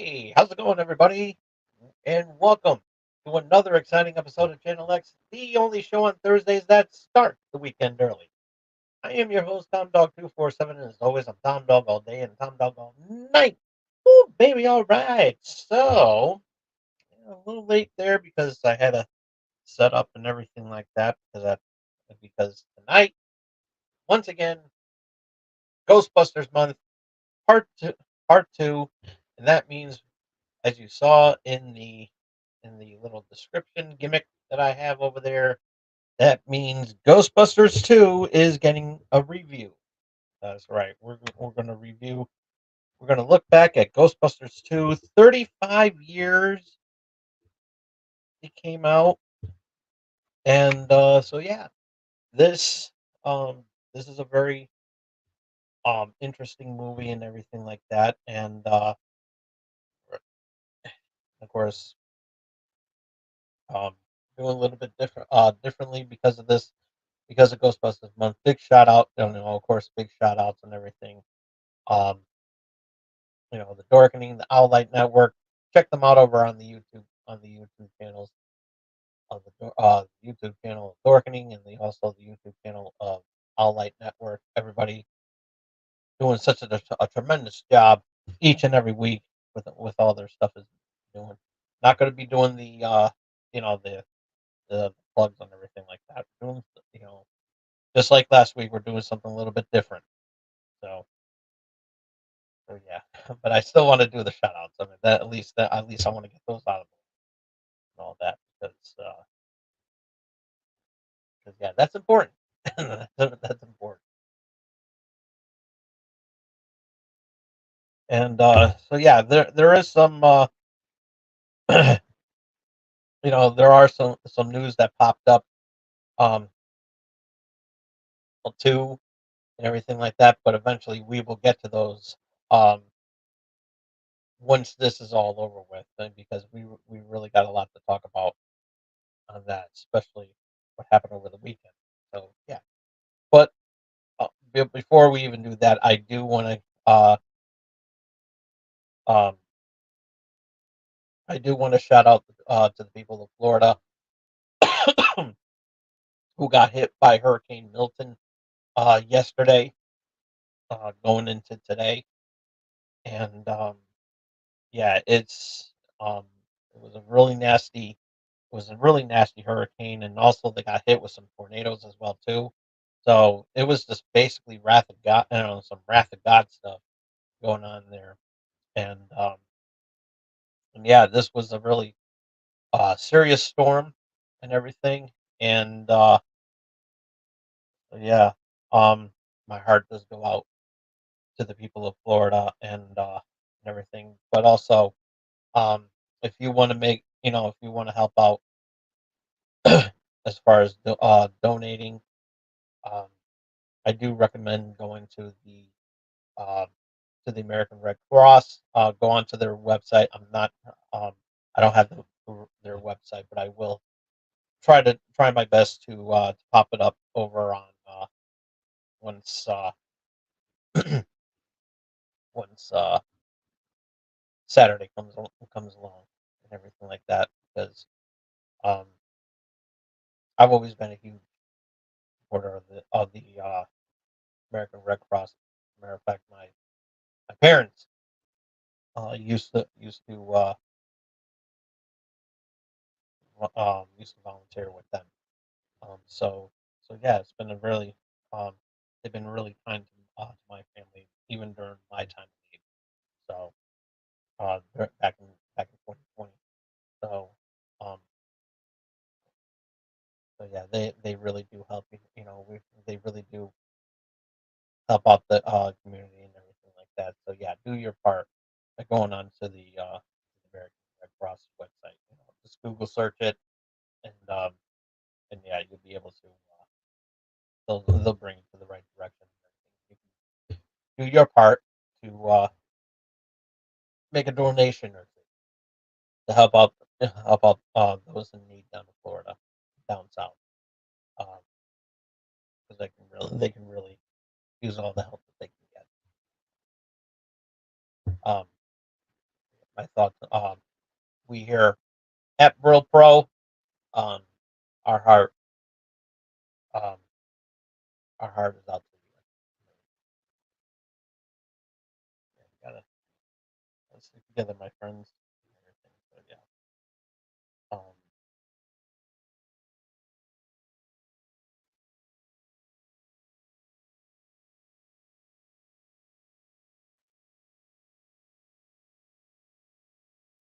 Hey, how's it going, everybody? And welcome to another exciting episode of Channel X, the only show on Thursdays that start the weekend early. I am your host, Tom Dog 247, and as always, I'm Tom Dog all day and Tom Dog all night. Ooh, baby, all right. So, a little late there because I had a set up and everything like that. Because tonight, once again, Ghostbusters Month, part two, and that means as you saw in the little description gimmick that I have over there, that means Ghostbusters 2 is getting a review. That's right. We're going to review. We're going to look back at Ghostbusters 2. 35 years it came out, and so yeah, this this is a very interesting movie and everything like that. And of course, um, doing a little bit differently because of this, because of Ghostbusters Month. Big shout out, of course, big shout outs and everything. Um, the Dorkening, the Owlite Network. Check them out over on the YouTube channels of the YouTube channel of Dorkening and also the YouTube channel of Owlite Network. Everybody doing such a tremendous job each and every week with all their stuff is doing. Not going to be doing the the plugs and everything like that. We're doing, just like last week, we're doing something a little bit different. So, so yeah, but I still want to do the shout outs. I mean, at least I want to get those out of the way and all that because yeah, that's important. That's important. And so yeah, there is some there are some news that popped up um too and everything like that. But eventually we will get to those um once this is all over with, because we really got a lot to talk about on that, especially what happened over the weekend. So yeah, but before we even do that, I do want to um, shout out to the people of Florida who got hit by Hurricane Milton yesterday, going into today, and yeah, um, it was a really nasty hurricane, and also they got hit with some tornadoes as well too. So it was just basically wrath of God, some wrath of God stuff going on there, and yeah, this was a really serious storm and everything, and yeah, um, my heart does go out to the people of Florida and everything, but also if you want to if you want to help out as far as donating. Um, I do recommend going uh, to the American Red Cross. Go onto their website. Um, I don't have their website, but I will try my best to pop it up over on once once Saturday comes along and everything like that. Because um, I've always been a huge supporter of the American Red Cross. Matter of fact, my parents used to volunteer with them. So yeah, it's been a really um, they've been really kind to my family even during my time of need. So back in 2020. So um, so yeah, they really do help you. They really do help out the community and everything like that. So yeah, do your part by going on to the American Red Cross website. Just Google search it and yeah, you'll be able to. They'll bring you to the right direction. You can do your part to make a donation or two to help out those in need down in Florida, down south, because they can really use all the help that they can get. Um, my thoughts. We here at Brill Pro, um, our heart, um, our heart is out to you. Gotta let's stick together, my friends. So, yeah. Um,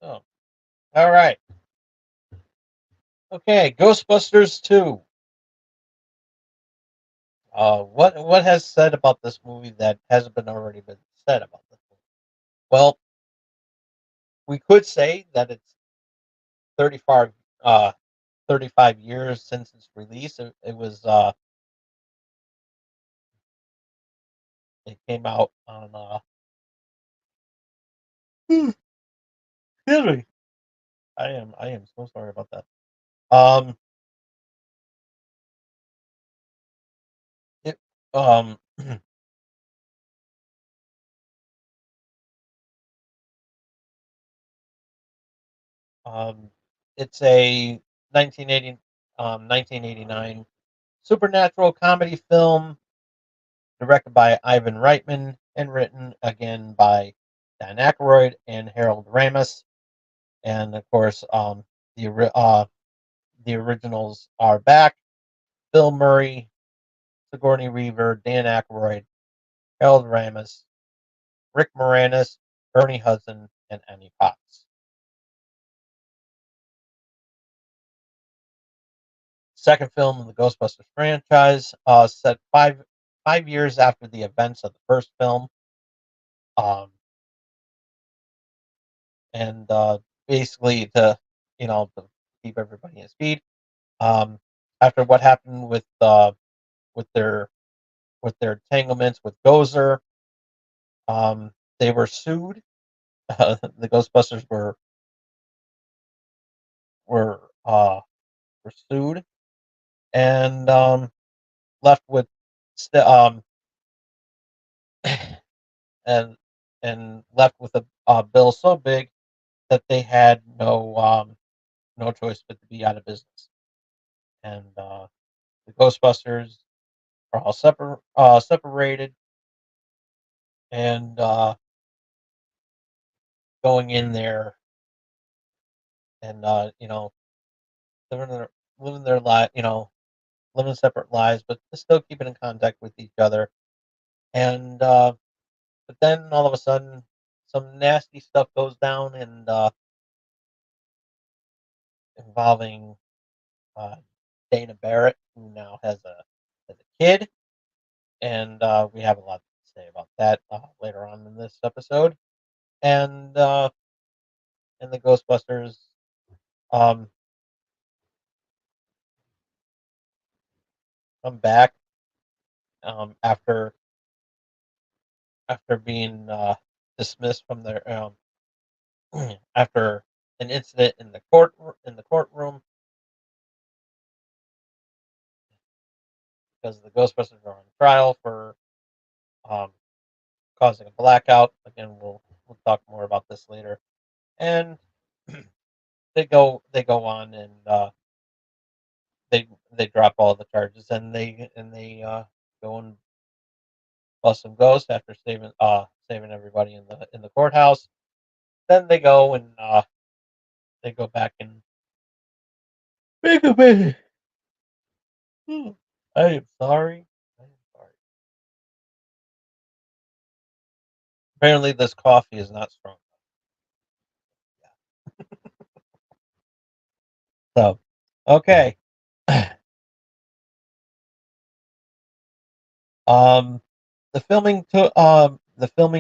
so, all right. Okay, Ghostbusters 2. What has said about this movie that hasn't been already been said about this movie? Well, we could say that it's 35 uh 35 years since its release. It was it came out on excuse me. I am so sorry about that. Um it um um it's a 1989 supernatural comedy film directed by Ivan Reitman and written again by Dan Aykroyd and Harold Ramis. And of course, the originals are back: Bill Murray, Sigourney Weaver, Dan Aykroyd, Harold Ramis, Rick Moranis, Bernie Hudson, and Annie Potts. Second film in the Ghostbusters franchise, set five years after the events of the first film, um, and basically to keep everybody in speed. Um, After what happened with their with their entanglements with Gozer, they were sued. The Ghostbusters were uh, were sued and left with st- and left with a bill so big that they had no choice but to be out of business. And the Ghostbusters are all separated and going in there and living their living their life, living separate lives, but still keeping in contact with each other. And but then all of a sudden, some nasty stuff goes down, and involving uh, Dana Barrett, who now has a kid, and we have a lot to say about that later on in this episode. And the Ghostbusters um, come back after being dismissed from their after an incident in the courtroom because the Ghostbusters are on trial for um, causing a blackout. Again, we'll talk more about this later. And they go on and they drop all the charges and they go and bust some ghosts after saving everybody in the courthouse. Then they go and they go back and make a minute. I am sorry. I am sorry. Apparently, this coffee is not strong. So, okay. Um, the filming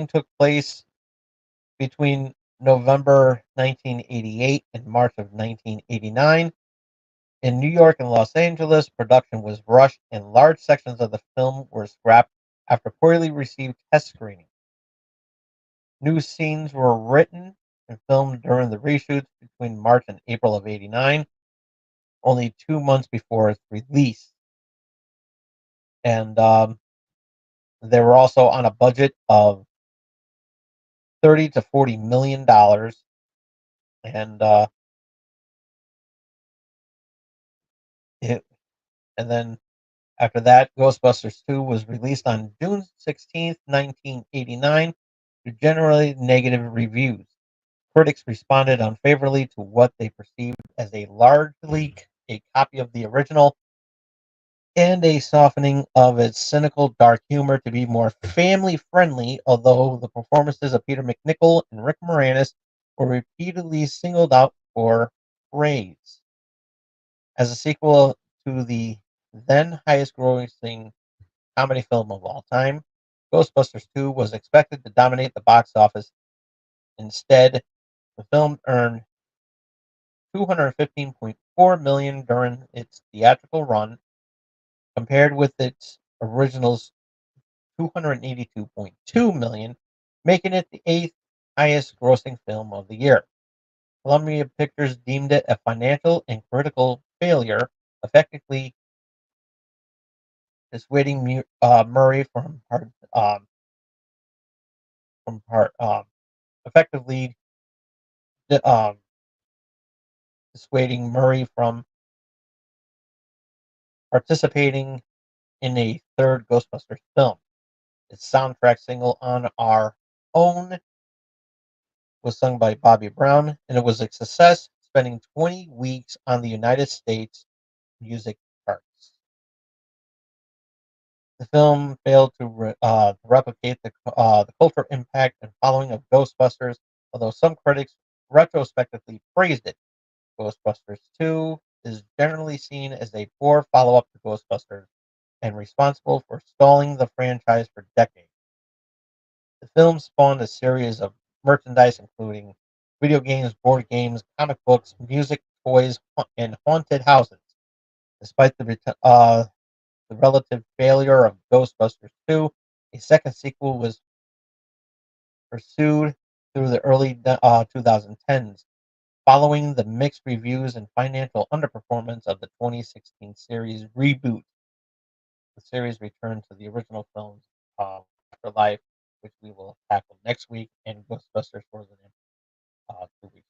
took place between November 1988 and March of 1989. In New York and Los Angeles, production was rushed and large sections of the film were scrapped after poorly received test screening. New scenes were written and filmed during the reshoots between March and April of '89, only 2 months before its release. And they were also on a budget of $30 to $40 million. and it, and then after that, Ghostbusters 2 was released on June 16th, 1989, to generally negative reviews. Critics responded unfavorably to what they perceived as a largely a copy of the original and a softening of its cynical dark humor to be more family friendly, although the performances of Peter McNichol and Rick Moranis were repeatedly singled out for praise. As a sequel to the then highest grossing comedy film of all time, Ghostbusters 2 was expected to dominate the box office. Instead, the film earned 215.4 million during its theatrical run, compared with its original's 282.2 million, making it the eighth highest grossing film of the year. Columbia Pictures deemed it a financial and critical failure, effectively dissuading Murray from part effectively um, dissuading Murray from participating in a third Ghostbusters film. Its soundtrack single "On Our Own" was sung by Bobby Brown, and it was a success, spending 20 weeks on the United States music charts. The film failed to replicate the cultural impact and following of Ghostbusters, although some critics retrospectively praised it. Ghostbusters 2 is generally seen as a poor follow-up to Ghostbusters and responsible for stalling the franchise for decades. The film spawned a series of merchandise including video games, board games, comic books, music, toys, and haunted houses. Despite the relative failure of Ghostbusters 2, a second sequel was pursued through the early 2010s. Following the mixed reviews and financial underperformance of the 2016 series reboot, the series returned to the original film's afterlife, which we will tackle next week, and Ghostbusters Frozen in 2 weeks.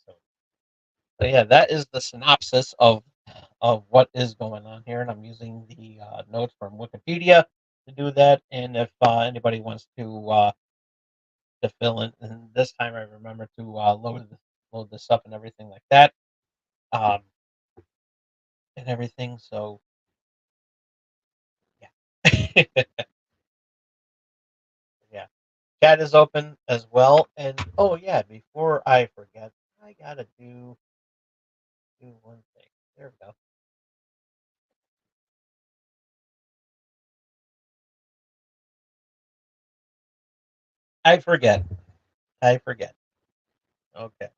So, so yeah, that is the synopsis of what is going on here, and I'm using the notes from Wikipedia to do that. And if anybody wants to fill in, and this time I remember to load this up and everything like that, um, and everything. So yeah, yeah. Chat is open as well, and oh yeah, before I forget, I gotta do one thing. There we go. I forget. I forget. Okay.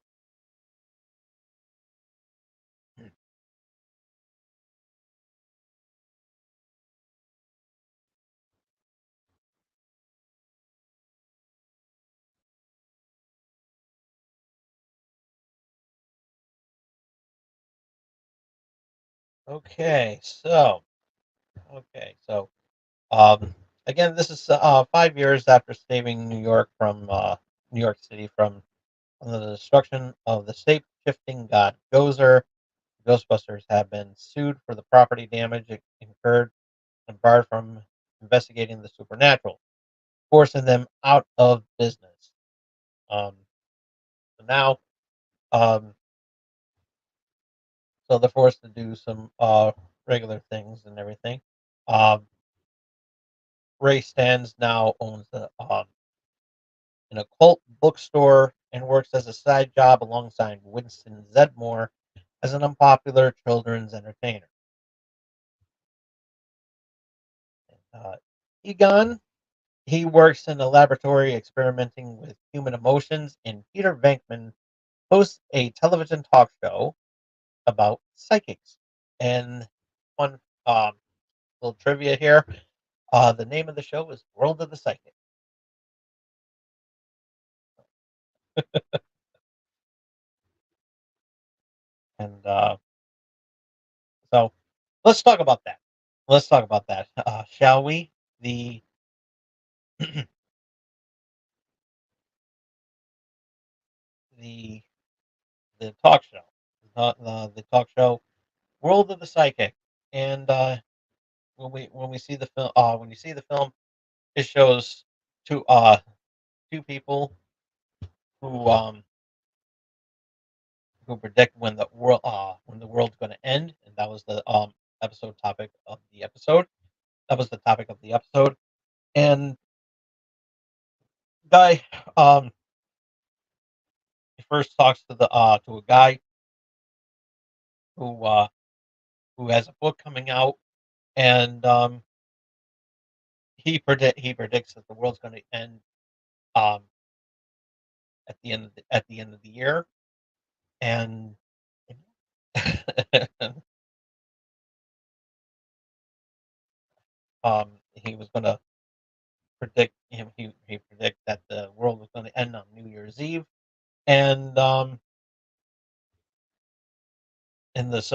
Okay. So um, again, this is 5 years after saving New York City from the destruction of the shape-shifting god Gozer. Ghostbusters have been sued for the property damage it incurred and barred from investigating the supernatural, forcing them out of business. Um, so now, um, so they're forced to do some regular things and everything. Um, Ray Stans now owns an occult bookstore and works as a side job alongside Winston Zedmore as an unpopular children's entertainer. Uh, Egon, he works in a laboratory experimenting with human emotions, and Peter Venkman hosts a television talk show about psychics. And one little trivia here: the name of the show is World of the Psychic. And so, let's talk about that. Let's talk about that, shall we? The the talk show, the talk show World of the Psychic. And when we see the film, when you see the film, it shows two two people who um who predict when the world's going to end, and that was the episode topic of the episode. That was the topic of the episode. And guy he first talks to a guy who uh who has a book coming out, and he predicts that the world's going to end um at the end of the year, and he was going to he predict that the world was going to end on New Year's Eve, and in this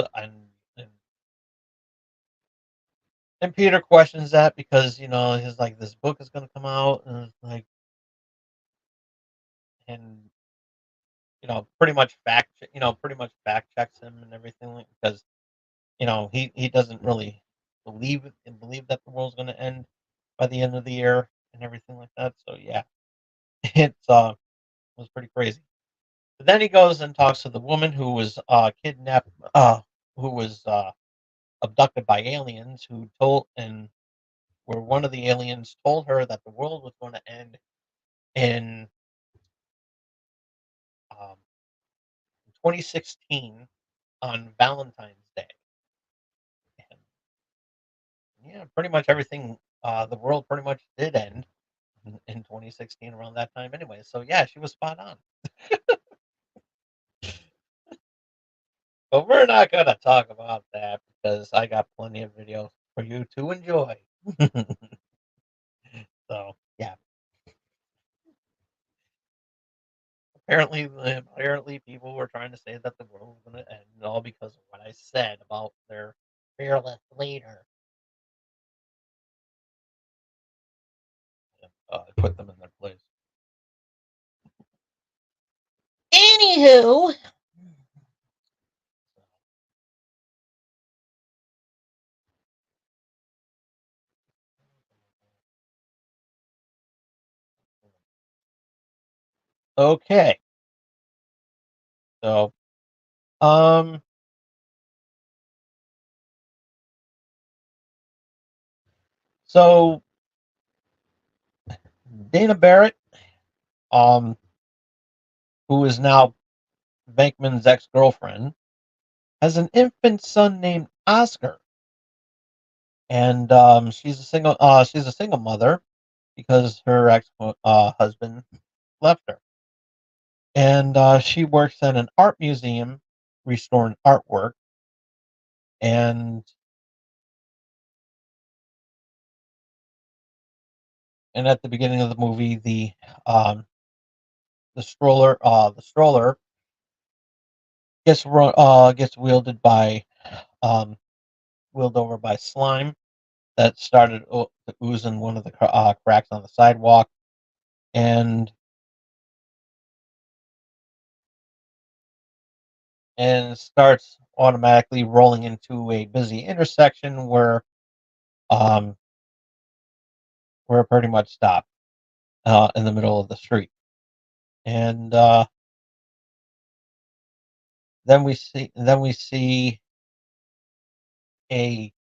and Peter questions that because he's like, this book is going to come out, and it's like, and pretty much fact checks him and everything, like, because he doesn't really believe that the world's going to end by the end of the year and everything like that. So yeah, it was pretty crazy. But then he goes and talks to the woman who was kidnapped, who was abducted by aliens, who told and where one of the aliens told her that the world was going to end in um, 2016 on Valentine's Day. And yeah, pretty much everything. The world pretty much did end in 2016 around that time, anyway. So yeah, she was spot on. But we're not gonna talk about that because I got plenty of videos for you to enjoy. So yeah, apparently people were trying to say that the world was gonna end all because of what I said about their fearless leader. Put them in their place. Anywho, okay, so um, so Dana Barrett, um, who is now Venkman's ex-girlfriend, has an infant son named Oscar, and she's a single mother because her ex husband left her, and she works at an art museum restoring artwork, and at the beginning of the movie, um, the stroller gets um, wheeled over by slime that started to ooze in one of the cracks on the sidewalk, and starts automatically rolling into a busy intersection um, where it pretty much stopped in the middle of the street. And then we see a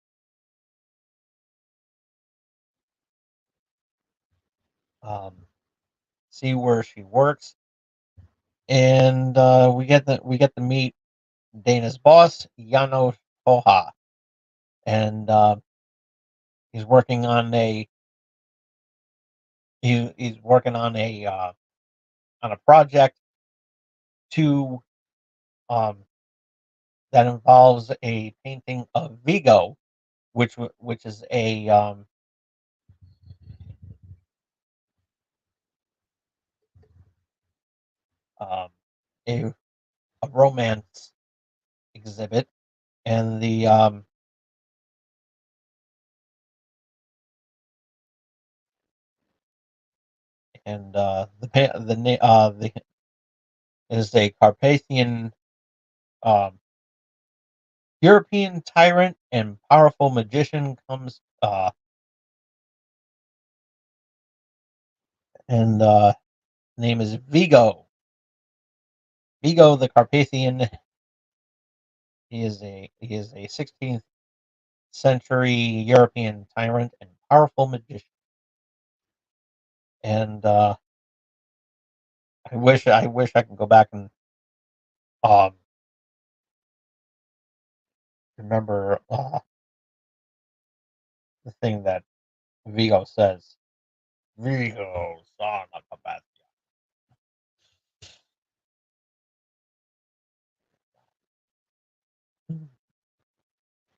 um, see where she works, and we get to meet Dana's boss, Yano Toha, and he's working on a he's working on a project to um, that involves a painting of Vigo, which is um, a a romance exhibit, and the is a Carpathian um, European tyrant and powerful magician comes and name is Vigo. Vigo the Carpathian. He is a 16th century European tyrant and powerful magician. And I wish I could go back and um, remember the thing that Vigo says. Vigo, son of a bat.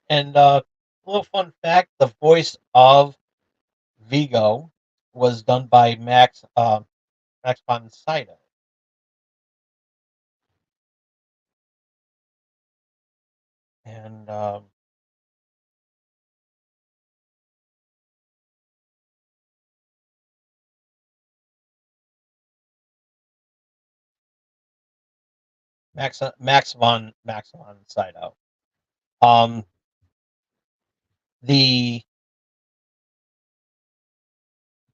And a little fun fact: the voice of Vigo was done by Max von Sydow. And Max von Sydow. Um, the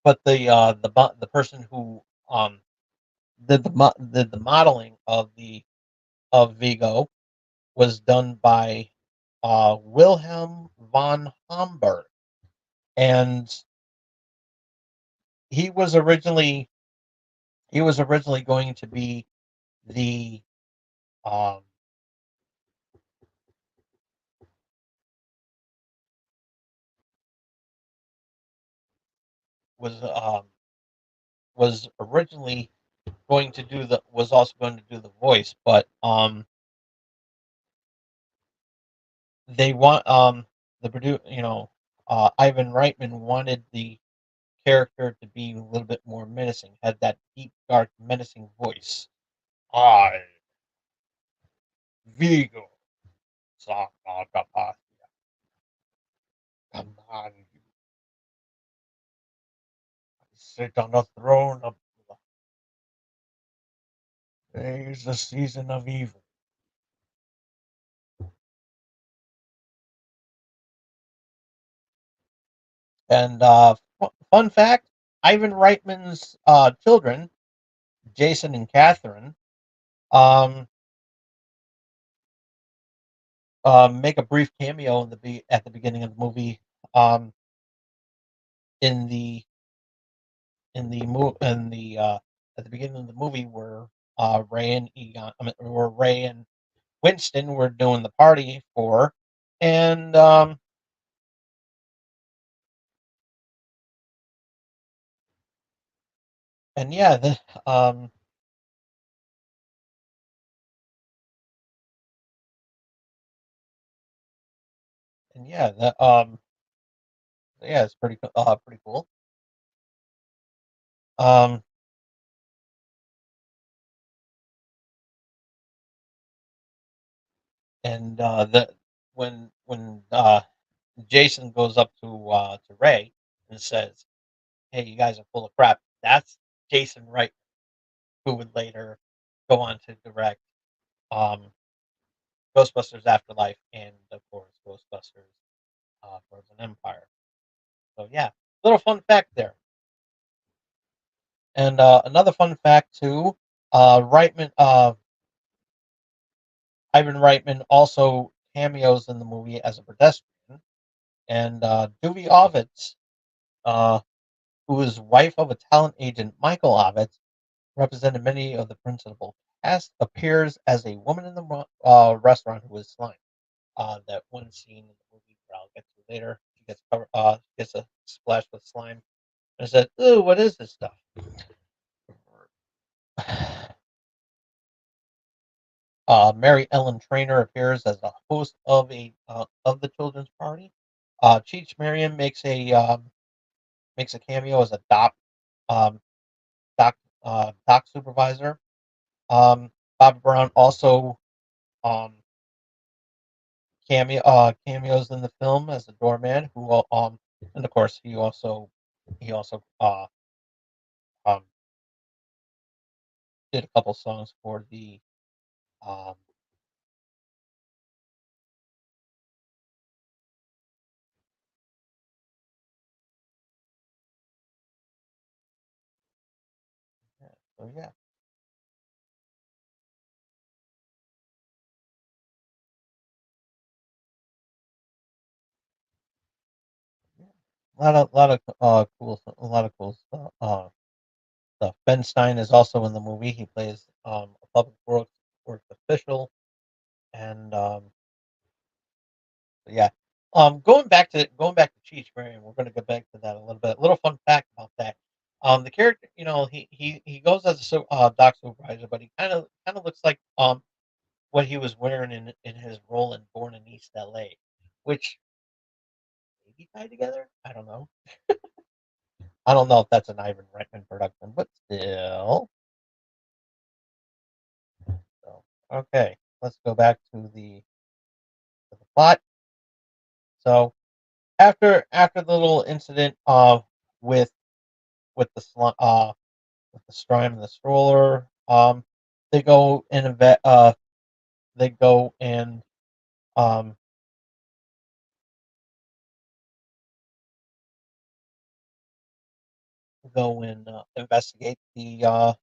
the person who did the modeling of Vigo was done by Wilhelm von Homburg, and he was originally he was originally going to be the um, was was originally going to do the was also going to do the voice, but they want the produce Ivan Reitman wanted the character to be a little bit more menacing, had that deep, dark, menacing voice. I, Vigo, Sakagapathia, command you, sit on the throne of blood. There is the season of evil. And fun fact: Ivan Reitman's children, Jason and Catherine, um, make a brief cameo at the beginning of the movie. Um, in the in the at the beginning of the movie where Ray and Egon, where Ray and Winston were doing the party for, and and yeah, um, and yeah, yeah, it's pretty cool. Um, and the when Jason goes up to Ray and says, "Hey, you guys are full of crap." That's Jason Wright, who would later go on to direct um, Ghostbusters Afterlife and of course Ghostbusters Frozen Empire. So yeah, little fun fact there. And another fun fact too, Reitman, Ivan Reitman also cameos in the movie as a pedestrian, and Dewey Ovitz, uh, who is wife of a talent agent Michael Ovitz, represented many of the principal cast, appears as a woman in the restaurant who is slime. That one scene in the movie that I'll get to later, she gets a splash with slime, and I said, "Ooh, what is this stuff?" Mary Ellen Trainor appears as a host of the children's party. Cheech Marion makes a cameo as a um, doc doc supervisor. Bob Brown also um, cameos in the film as a doorman and of course he also um, did a couple songs for the um, yeah, so yeah, yeah. A lot of cool stuff. Ben Stein is also in the movie. He plays a works official, and yeah. Going back to Cheech Marion, we're going to get back to that a little bit. A little fun fact about that. The character, he goes as a dock supervisor, but he kind of looks like what he was wearing in his role in Born in East L.A., which maybe tied together. I don't know. I don't know if that's an Ivan Reitman production, but still. So okay, let's go back to the plot. So after the little incident with with the with the slime and the stroller, they go and they go and um investigate the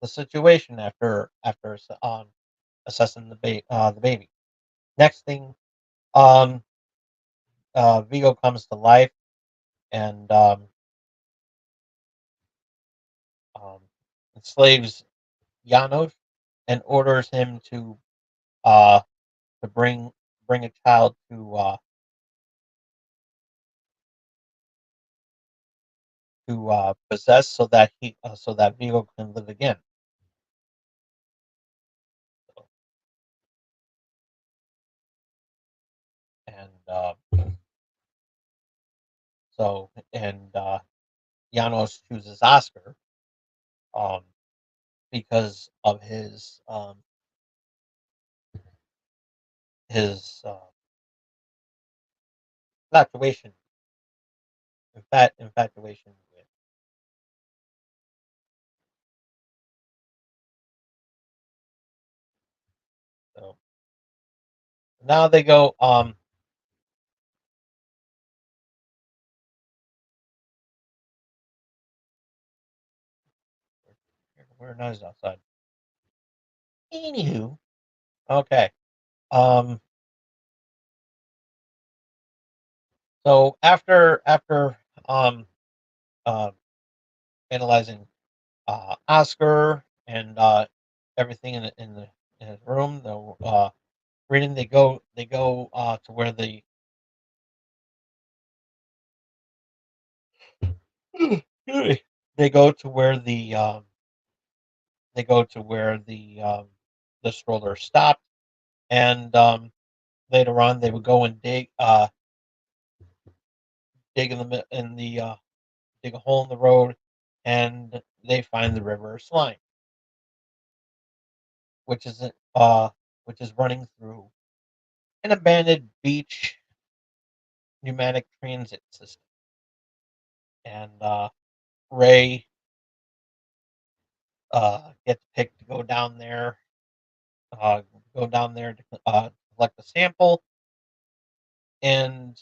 situation after assessing the baby. Next thing, um Vigo comes to life and um enslaves Janos and orders him uh to bring a child to possess so that Vigo can live again. So, and Janos chooses Oscar um because of his infatuation infatuation with. So now they go we're nice outside. Anywho, okay. Um so after um uh analyzing Oscar and everything in his room, the reading they go to where the they go to where the stroller stopped, and later on they would go and dig in dig a hole in the road, and they find the river slime, which is uh which is running through an abandoned beach pneumatic transit system, and Ray gets picked to uh, go down there to collect a sample, and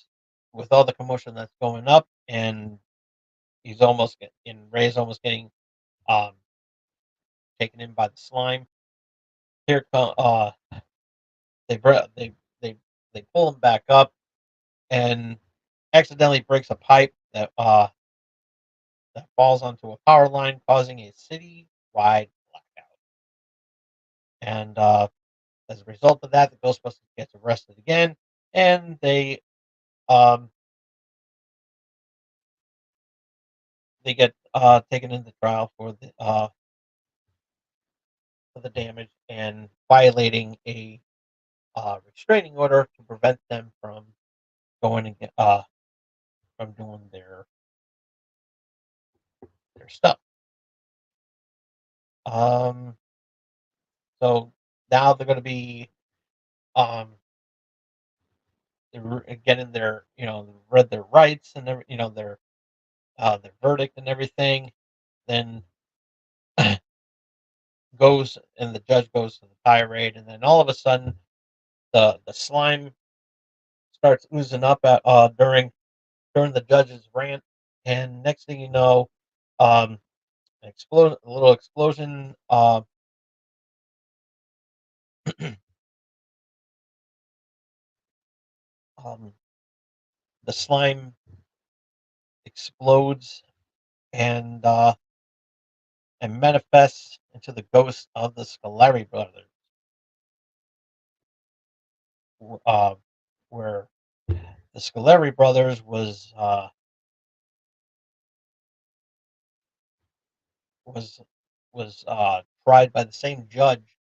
with all the commotion that's going up, and Ray's almost getting um, taken in by the slime. Here come they they they they pull him back up and accidentally breaks a pipe that falls onto a power line, causing a city-wide blackout. And as a result of that, the Ghostbusters gets arrested again, and um, they get taken into trial for the damage and violating a restraining order to prevent them from going and from doing their stuff. Um, so now they're going to be um, getting read their rights and their verdict and everything. Then goes and the judge goes to the tirade, and then all of a sudden the slime starts oozing up at during the judge's rant, and next thing you know, um, a little explosion. Um, the slime explodes and manifests into the ghost of the Scoleri brothers, uh, where the Scoleri brothers was tried by the same judge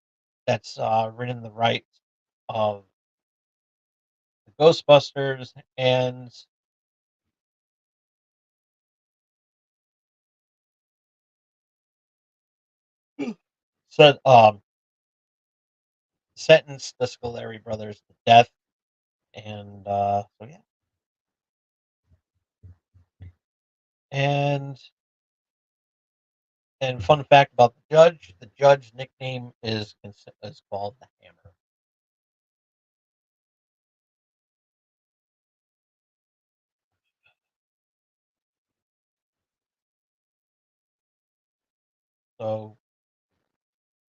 that's written the rights of the Ghostbusters and said sentenced the Scoleri brothers to death. And so yeah, and fun fact about the judge nickname is called the Hammer. So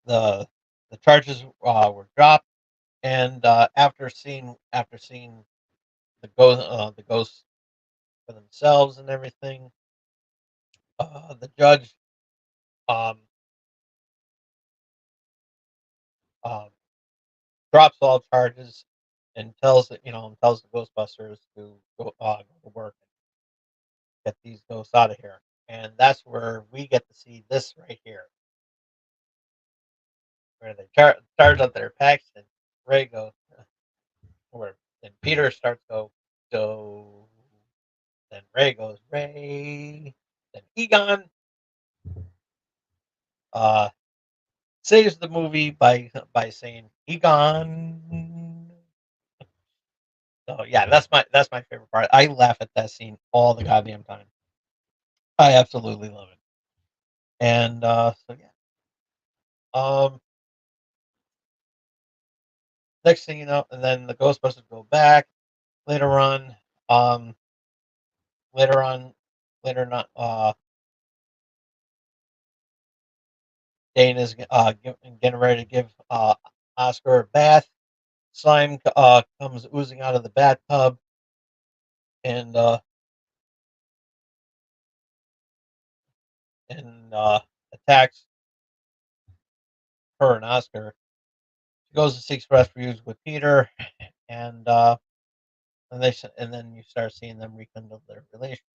the the charges were dropped, and after seeing the ghosts for themselves and everything, the judge um, um, drops all charges and tells the Ghostbusters to go to work and get these ghosts out of here. And that's where we get to see this right here, where they charge up their packs, and Ray goes, where then Peter starts go, then Ray goes Ray, then Egon uh, saves the movie by saying Egon. So yeah, that's my favorite part. I laugh at that scene all the goddamn time. I absolutely love it. And so yeah. Um, next thing you know, and then the Ghostbusters go back later on. Um, later on, later not. Dana's getting ready to give Oscar a bath. Slime comes oozing out of the bathtub and attacks her and Oscar. She goes to seek refuge with Peter, and and then you start seeing them rekindle their relationship.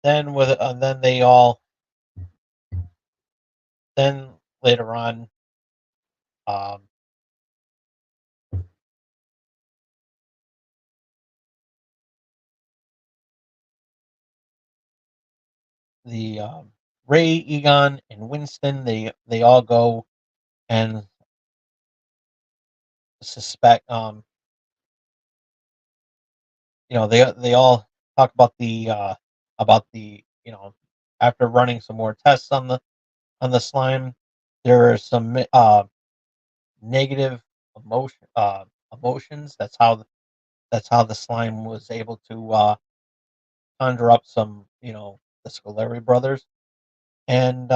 Then they all then later on um, the Ray, Egon, and Winston they all go and suspect they all talk about the after running some more tests on the slime, there are some negative emotions. That's how the slime was able to conjure up some the Scoleri brothers, and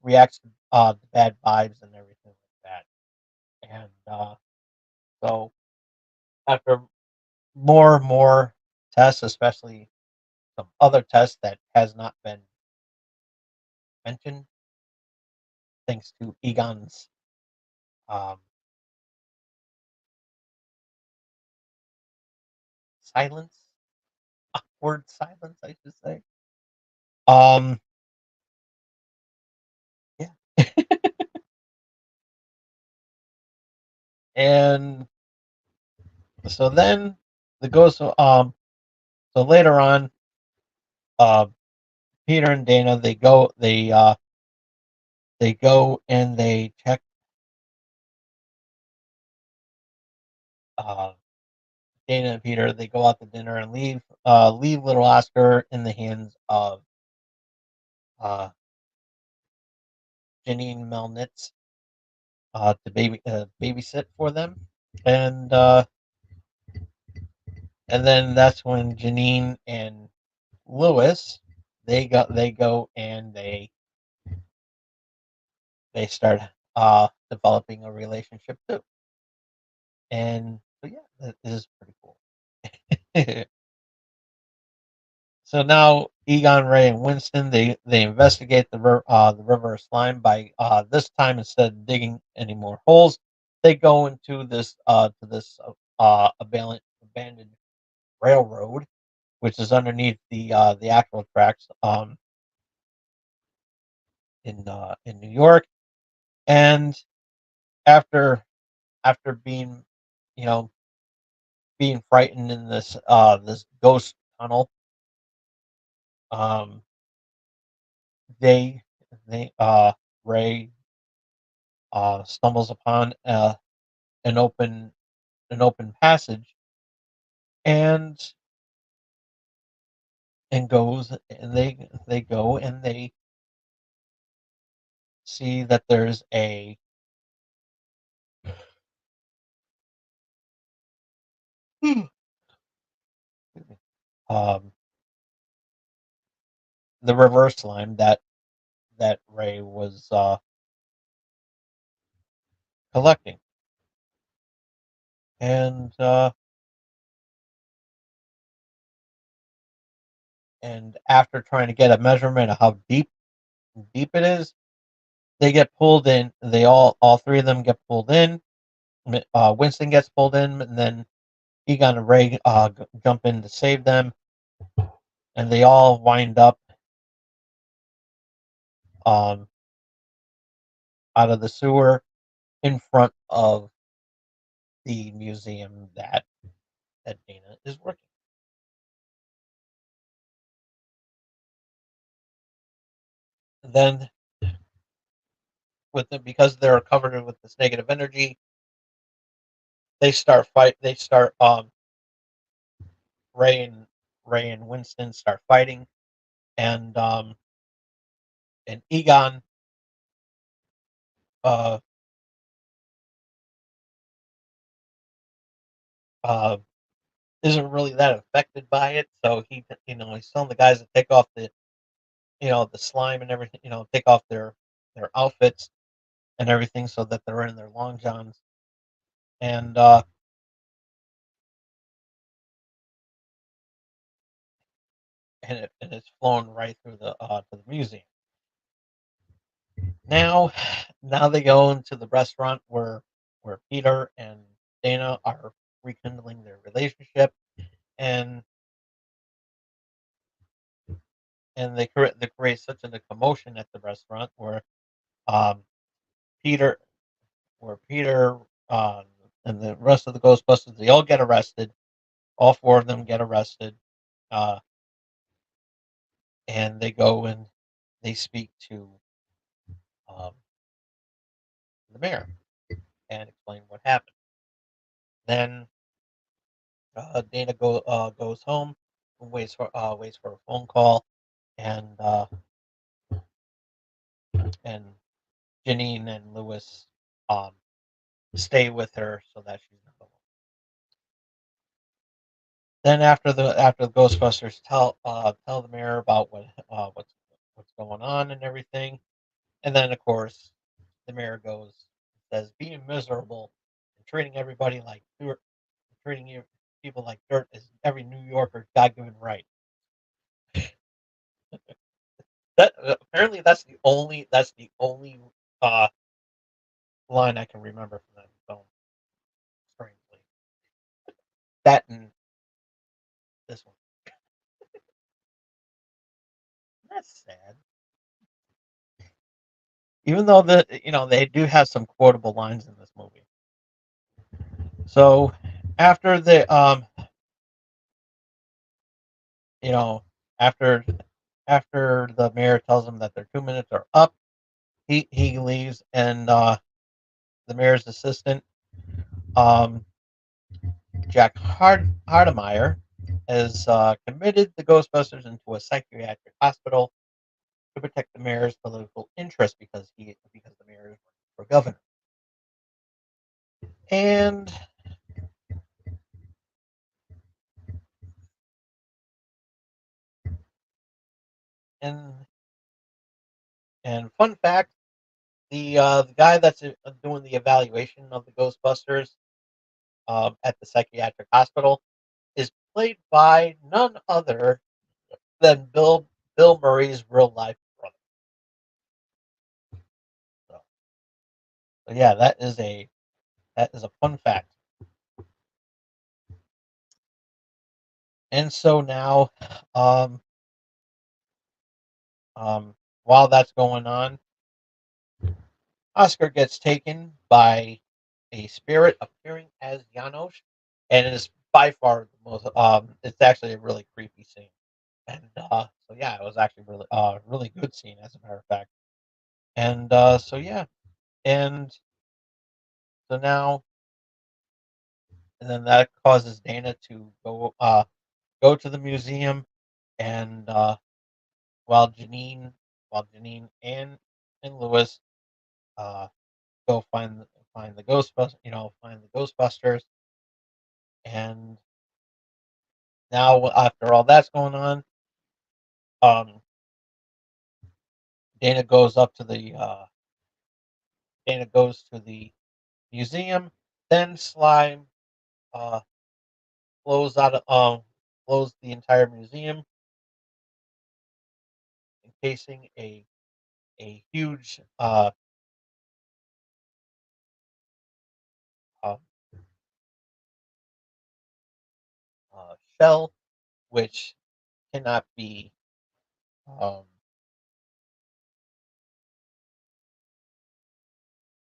reacts to the bad vibes and everything like that. And so after more tests, especially some other tests that has not been mentioned, thanks to Egon's um, silence, awkward silence, I should say. Um, yeah, and so then the ghost. So later on, uh, Peter and Dana they go and they check uh, Dana and Peter. They go out to dinner and leave little Oscar in the hands of uh, Janine Melnitz to babysit for them, and and then that's when Janine and Lewis they go and they start developing a relationship too, and so yeah, that is pretty cool. So now Egon, Ray, and Winston they investigate the river of slime by this time instead of digging any more holes, they go into this abandoned railroad, which is underneath the actual tracks in New York. And after after being you know being frightened in this ghost tunnel, um, they they Ray stumbles upon an open an open passage and goes and they go and they see that there's a um the reverse slime that Ray was collecting, and after trying to get a measurement of how deep it is, they get pulled in. They all three of them get pulled in. Winston gets pulled in, and then Egon and Ray jump in to save them, and they all wind up um, out of the sewer in front of the museum that Dana is working. Then, because they're covered with this negative energy, they start fight. They start Ray and Winston start fighting, and Egon uh, uh, isn't really that affected by it. So he's telling the guys to take off the slime and everything. Take off their outfits and everything so that they're in their long johns, and it's flowing right through the to the museum. Now, now they go into the restaurant where Peter and Dana are rekindling their relationship, and they create such a commotion at the restaurant um, Peter Peter and the rest of the Ghostbusters they all get arrested. All four of them get arrested, uh, and they go and they speak to um, the mayor and explain what happened. Then Dana goes home and waits for a phone call, and and Janine and Lewis um, stay with her so that she's not alone. Then after the Ghostbusters tell the mayor about what's going on and everything, and then of course the mayor says being miserable and treating everybody like dirt, treating you people like dirt is every New Yorker's God given right. That apparently that's the only uh, line I can remember from that film. Strangely, that and this one. That's sad. Even though they do have some quotable lines in this movie. So after the you know after the mayor tells him that their 2 minutes are up, he leaves, and the mayor's assistant um, Jack Hardemeyer has committed the Ghostbusters into a psychiatric hospital to protect the mayor's political interest because the mayor is running for governor. And and and fun fact, the guy that's doing the evaluation of the Ghostbusters at the psychiatric hospital is played by none other than Bill Murray's real life brother. So, so yeah, that is a fun fact. And so now, um, um, while that's going on, Oscar gets taken by a spirit appearing as Janosch, and it is by far the most. It's actually a really creepy scene, and so yeah, it was actually really good scene as a matter of fact. And so yeah, and so now, and then that causes Dana to go to the museum, and while Janine, and Lewis uh, go find the find the Ghostbusters, and now after all that's going on, um, Dana goes up to the Dana goes to the museum. Then Slime uh, blows out blows the entire museum, encasing a huge uh, shell, which cannot be um,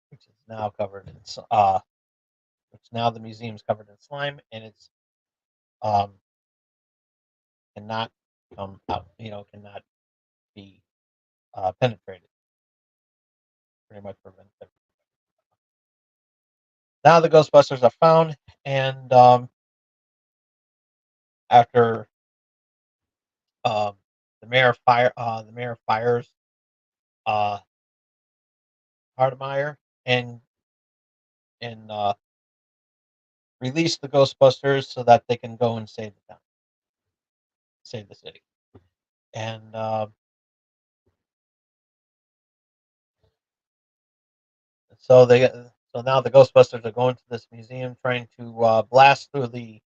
which is now covered in which now the museum's covered in slime, and it's um, cannot come out, cannot be penetrated, pretty much prevented. Now the Ghostbusters are found, and after um, the mayor fires uh, Hardemeyer and release the Ghostbusters so that they can go and save the town, save the city. And so so now the Ghostbusters are going to this museum trying to blast through the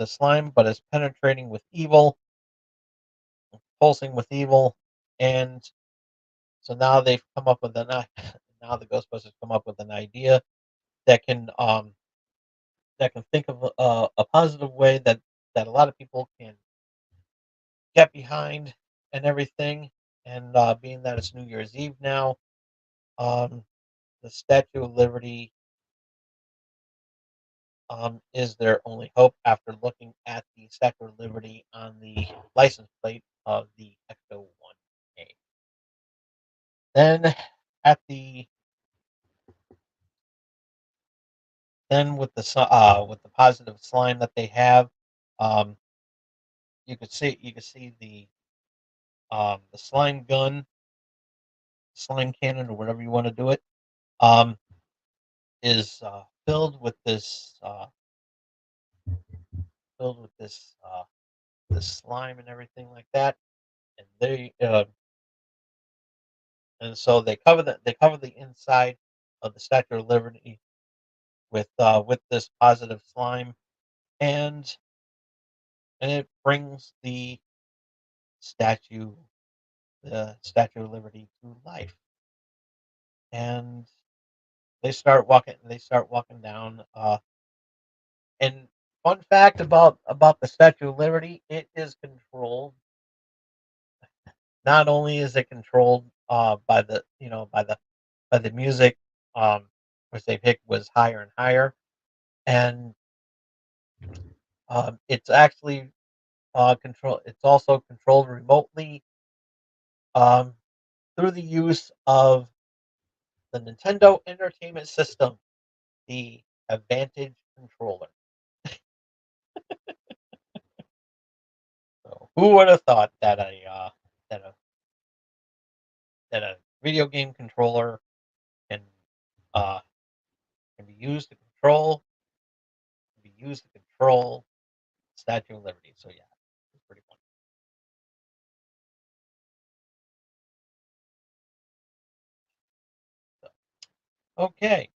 slime, but it's penetrating with evil, pulsing with evil, and so now they've come up with now the Ghostbusters come up with an idea that can um that can think of a positive way that a lot of people can get behind and everything. And being that it's New Year's Eve now, um, the Statue of Liberty is their only hope after looking at the Statue of Liberty on the license plate of the Ecto 1A. Then at the then with the positive slime that they have, um, you could see the slime gun, slime cannon, or whatever you want to do it, um, is filled with this slime and everything like that, and so they cover the inside of the Statue of Liberty with this positive slime, and it brings statue the Statue of Liberty to life, and they start walking down. And fun fact about the Statue of Liberty, it is controlled. Not only is it controlled by the music, which they picked was higher and higher, and it's actually control. It's also controlled remotely um, through the use of the Nintendo Entertainment System, the Advantage controller. So who would have thought that that a video game controller can uh, can be used to control Statue of Liberty. So yeah, it's pretty fun. So, okay,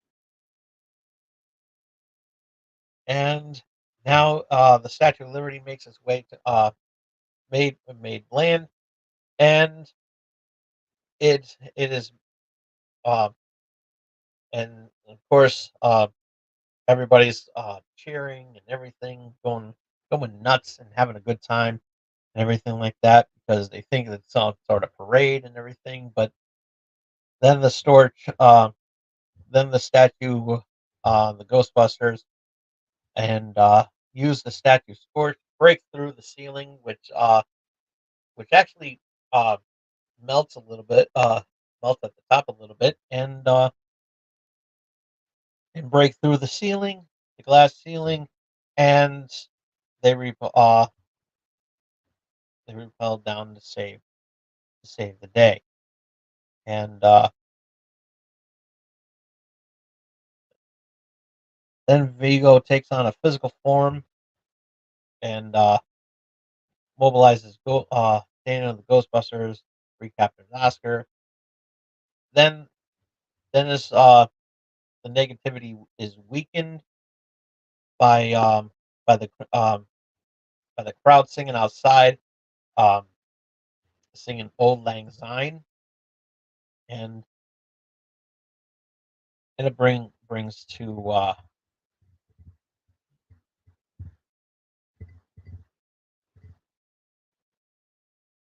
and now the Statue of Liberty makes its way to made land, and it is uh, and of course everybody's cheering and everything, going nuts and having a good time and everything like that because they think it's some sort of parade and everything. But then the store, then the statue, the Ghostbusters, and use the statue scorch break through the ceiling, which actually uh, melts a little bit, melts at the top a little bit, and break through the ceiling, the glass ceiling, and they re- uh, they repel down to save the day. And then Vigo takes on a physical form and mobilizes Dana and the Ghostbusters, recaptures Oscar. Then then this the negativity is weakened by um by the by the crowd singing outside, um singing Old Lang Syne, and it brings to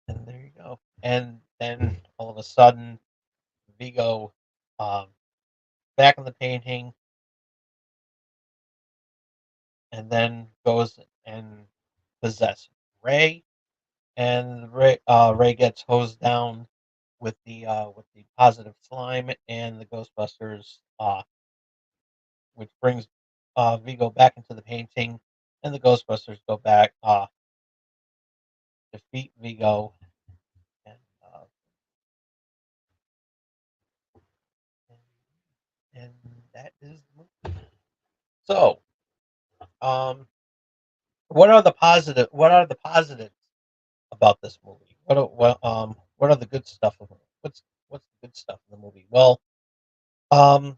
and there you go. And then all of a sudden Vigo, um back in the painting, and then goes and possess Ray, and Ray gets hosed down with the positive slime and the Ghostbusters, which brings Vigo back into the painting, and the Ghostbusters go back, defeat Vigo, and uh, and that is the movie. So, um, what are the positives about this movie? What are the good stuff of it? What's the good stuff in the movie? Well, um,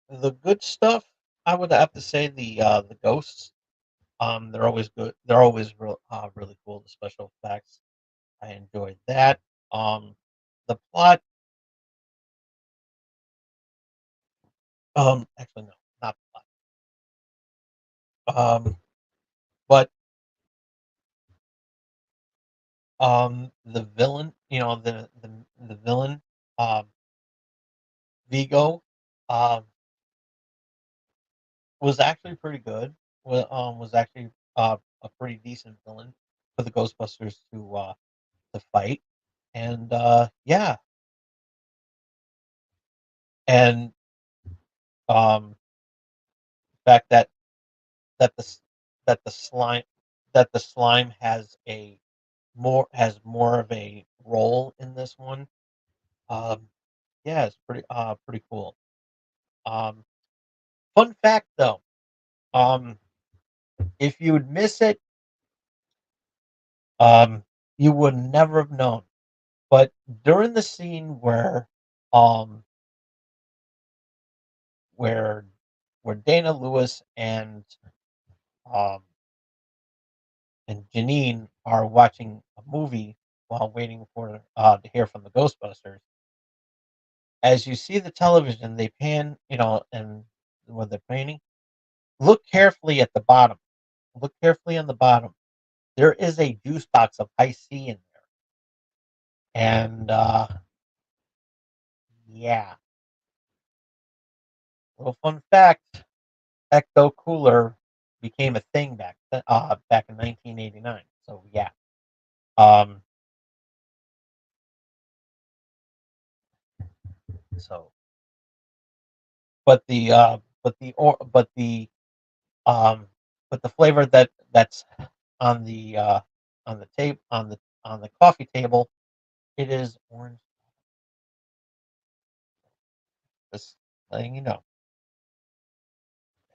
the good stuff, I would have to say the ghosts. They're always good. They're always really cool. The special effects, I enjoyed that. The plot, actually no, not the plot. But the villain, the villain, um, Vigo, um, was actually pretty good. Was actually a pretty decent villain for the Ghostbusters to fight, and yeah, and the fact that the s- that the slime that the slime has more of a role in this one. Um, yeah, it's pretty cool. Um, fun fact though, um, if you would miss it, um, you would never have known. But during the scene um where where Dana Lewis um and Janine are watching a movie while waiting for to hear from the Ghostbusters, as you see the television, they pan, and when they're painting, look carefully at the bottom. Look carefully on the bottom. There is a juice box of high C in there, and yeah, little fun fact: Ecto Cooler became a thing back in 1989. So yeah, um, so but the or um but the flavor that's on the tape on on the coffee table, it is orange. Just letting you know.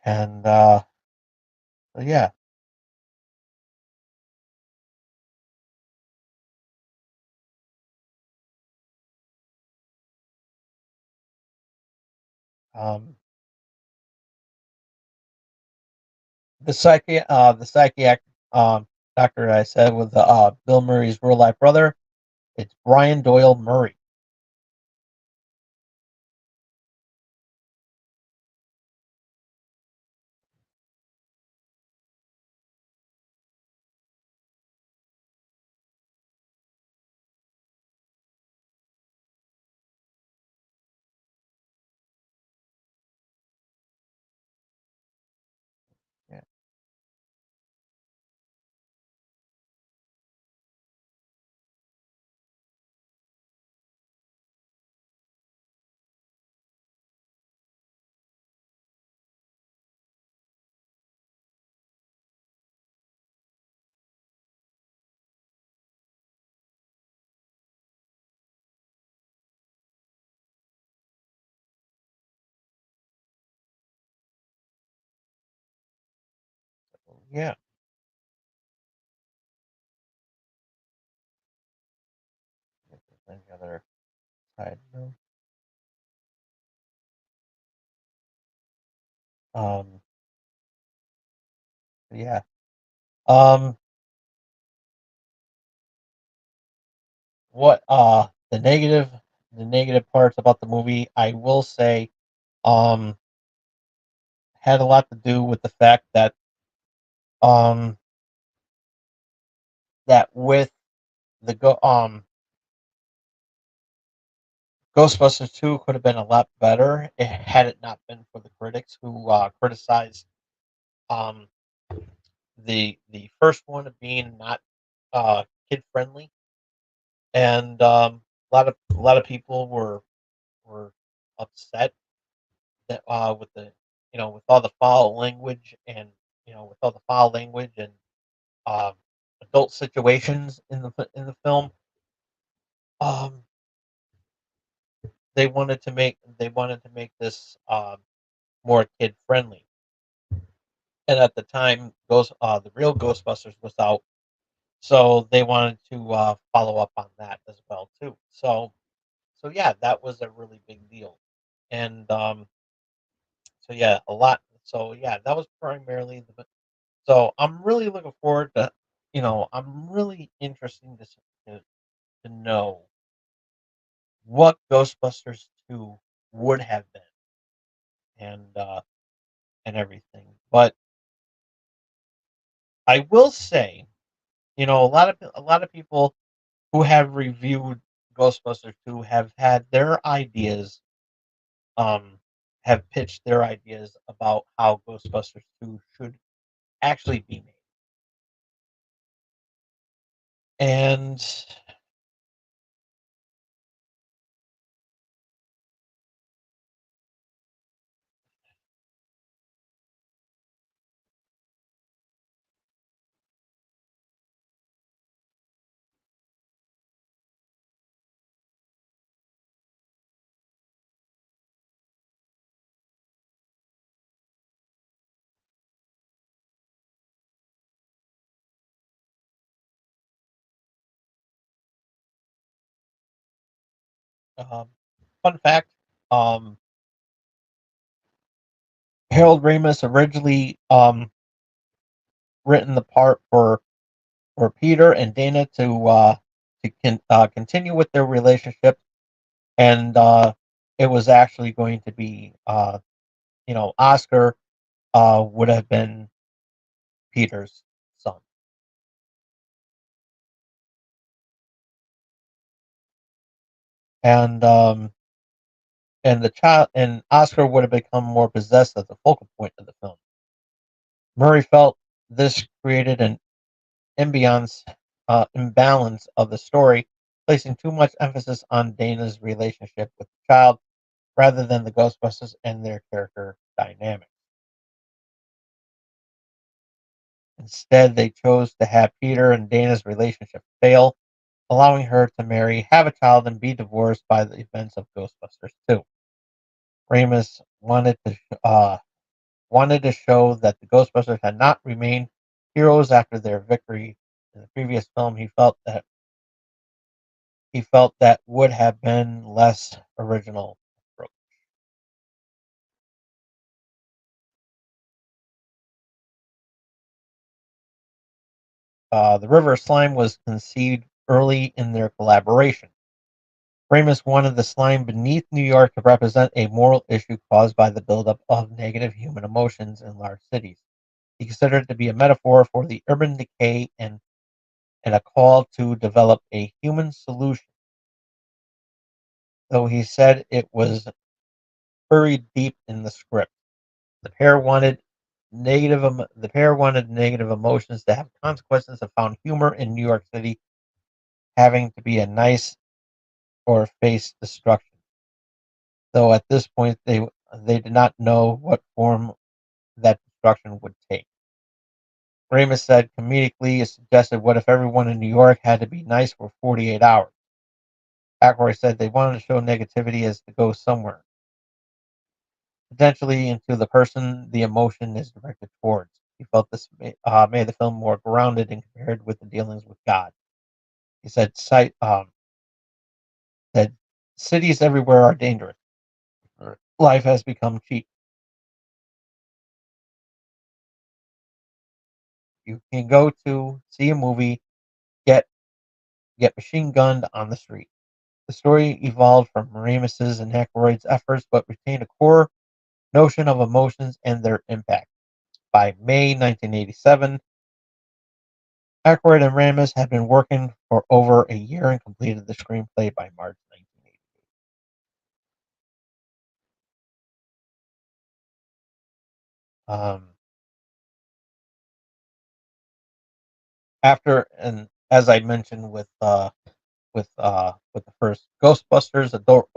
And so yeah, um, the psychiatric doctor I said was Bill Murray's real life brother. It's Brian Doyle Murray. Yeah, yeah. If there's any other side note. Um, yeah. Um, what the negative parts about the movie, I will say, um, had a lot to do with the fact that um with the Ghostbusters 2 could have been a lot better had it not been for the critics who criticized um the first one being not kid friendly, and a lot of people were upset that with the with all the foul language and with all the foul language and um, adult situations in the film. Um, they wanted to make this more kid friendly, and at the time, the real Ghostbusters was out, so they wanted to follow up on that as well too. So yeah, that was a really big deal, and so yeah, a lot. So yeah, that was primarily the. So I'm really looking forward to, I'm really interested to, to know what Ghostbusters 2 would have been and everything. But I will say, a lot of people who have reviewed Ghostbusters 2 have had their ideas, um, have pitched their ideas about how Ghostbusters 2 should actually be made. And um, fun fact, um, Harold Ramis originally written the part for Peter and Dana to continue with their relationship, and it was actually going to be Oscar would have been Peter's son, and the child and Oscar would have become more possessed as the focal point of the film. Murray felt this created an imbalance of the story, placing too much emphasis on Dana's relationship with the child rather than the Ghostbusters and their character dynamic. Instead, they chose to have Peter and Dana's relationship fail, allowing her to marry, have a child, and be divorced by the events of Ghostbusters 2. Ramis wanted to show that the Ghostbusters had not remained heroes after their victory in the previous film. He felt that would have been less original approach. The River of Slime was conceived early in their collaboration. Ramis wanted the slime beneath New York to represent a moral issue caused by the buildup of negative human emotions in large cities. He considered it to be a metaphor for the urban decay and a call to develop a human solution, though he said it was buried deep in the script. The pair wanted negative emotions to have consequences and found humor in New York City having to be a nice or face destruction. Though at this point they did not know what form that destruction would take. Ramis said comedically, it suggested, what if everyone in New York had to be nice for 48 hours? Aykroyd said they wanted to show negativity as to go somewhere, potentially into the person the emotion is directed towards. He felt this made the film more grounded and compared with the dealings with God. He said cities everywhere are dangerous. Life has become cheap. You can go to see a movie, get machine gunned on the street. The story evolved from Ramis's and Aykroyd's efforts, but retained a core notion of emotions and their impact. By May 1987, Aykroyd and Ramis had been working for over a year and completed the screenplay by March 1988. Um, after and as I mentioned with the first Ghostbusters, adult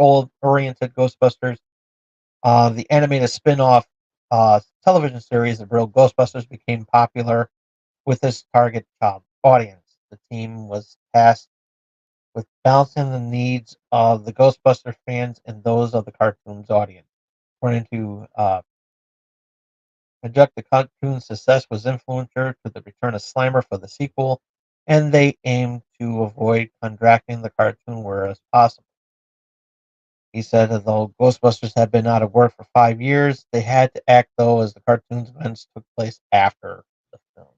oriented Ghostbusters, the animated spin-off television series, The Real Ghostbusters, became popular with its target child audience. The team was tasked with balancing the needs of the Ghostbuster fans and those of the cartoon's audience. According to Project, the cartoon's success was influential to the return of Slimer for the sequel, and they aimed to avoid contracting the cartoon whereas possible. He said that though Ghostbusters had been out of work for 5 years, they had to act though as the cartoon's events took place after the film.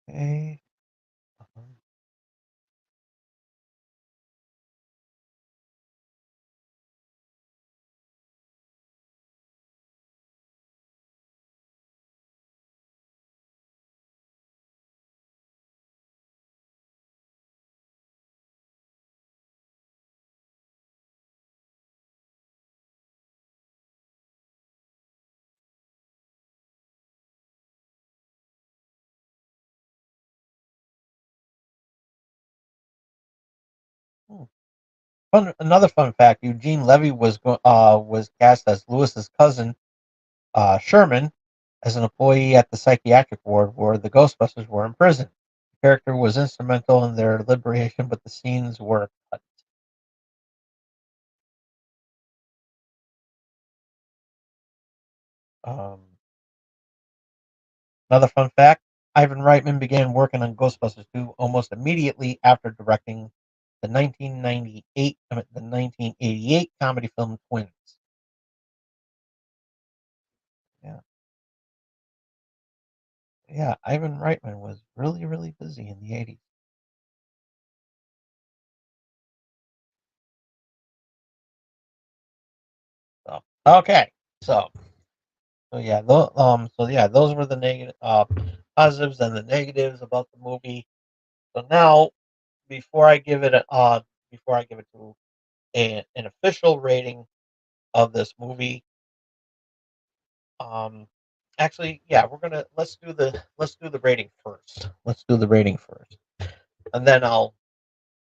Okay. Hmm. Another fun fact: Eugene Levy was cast as Lewis's cousin, Sherman, as an employee at the psychiatric ward where the Ghostbusters were in prison. The character was instrumental in their liberation, but the scenes were cut. Um, Another fun fact: Ivan Reitman began working on Ghostbusters 2 almost immediately after directing the 1988 comedy film Twins. Yeah, yeah. Ivan Reitman was really, really busy in the 80s. Okay, so those were the negative positives and the negatives about the movie. So now, before I give it before I give it to an official rating of this movie, um, actually, yeah, we're gonna let's do the rating first. Let's do the rating first, and then I'll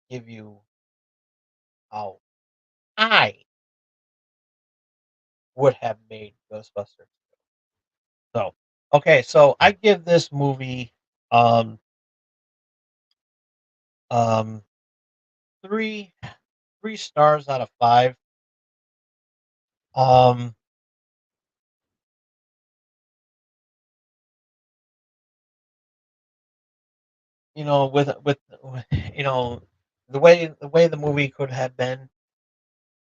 give you how I would have made Ghostbusters. So, okay, so I give this movie um um three three stars out of five. Um, with the way the movie could have been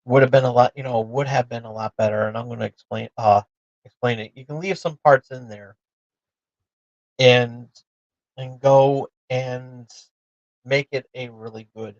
would have been a lot, would have been a lot better, and I'm going to explain it. You can leave some parts in there and go and make it a really good.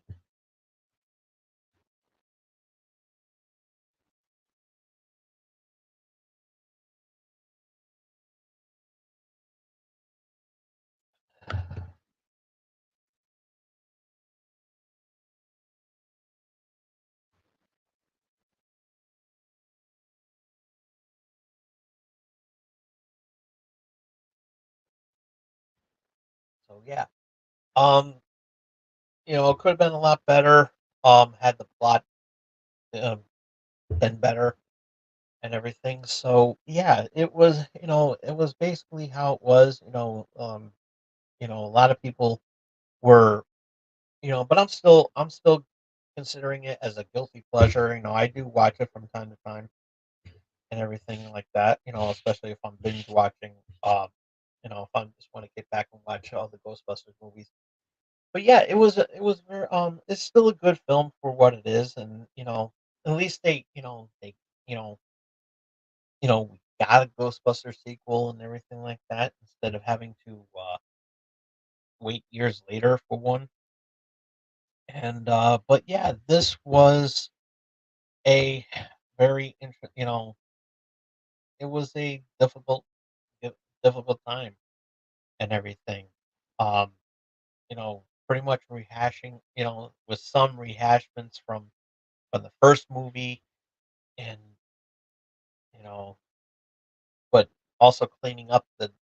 So yeah, um, it could have been a lot better. Had the plot um, been better and everything. So yeah, it was basically how it was. A lot of people were, but I'm still considering it as a guilty pleasure. I do watch it from time to time and everything like that. Especially if I'm binge watching. If I just want to get back and watch all the Ghostbusters movies. But yeah, it was very, it's still a good film for what it is, and at least we got a Ghostbusters sequel and everything like that instead of having to wait years later for one. And but yeah, this was a very it was a difficult time and everything. Um, pretty much rehashing, with some rehashments from the first movie, and you know, but also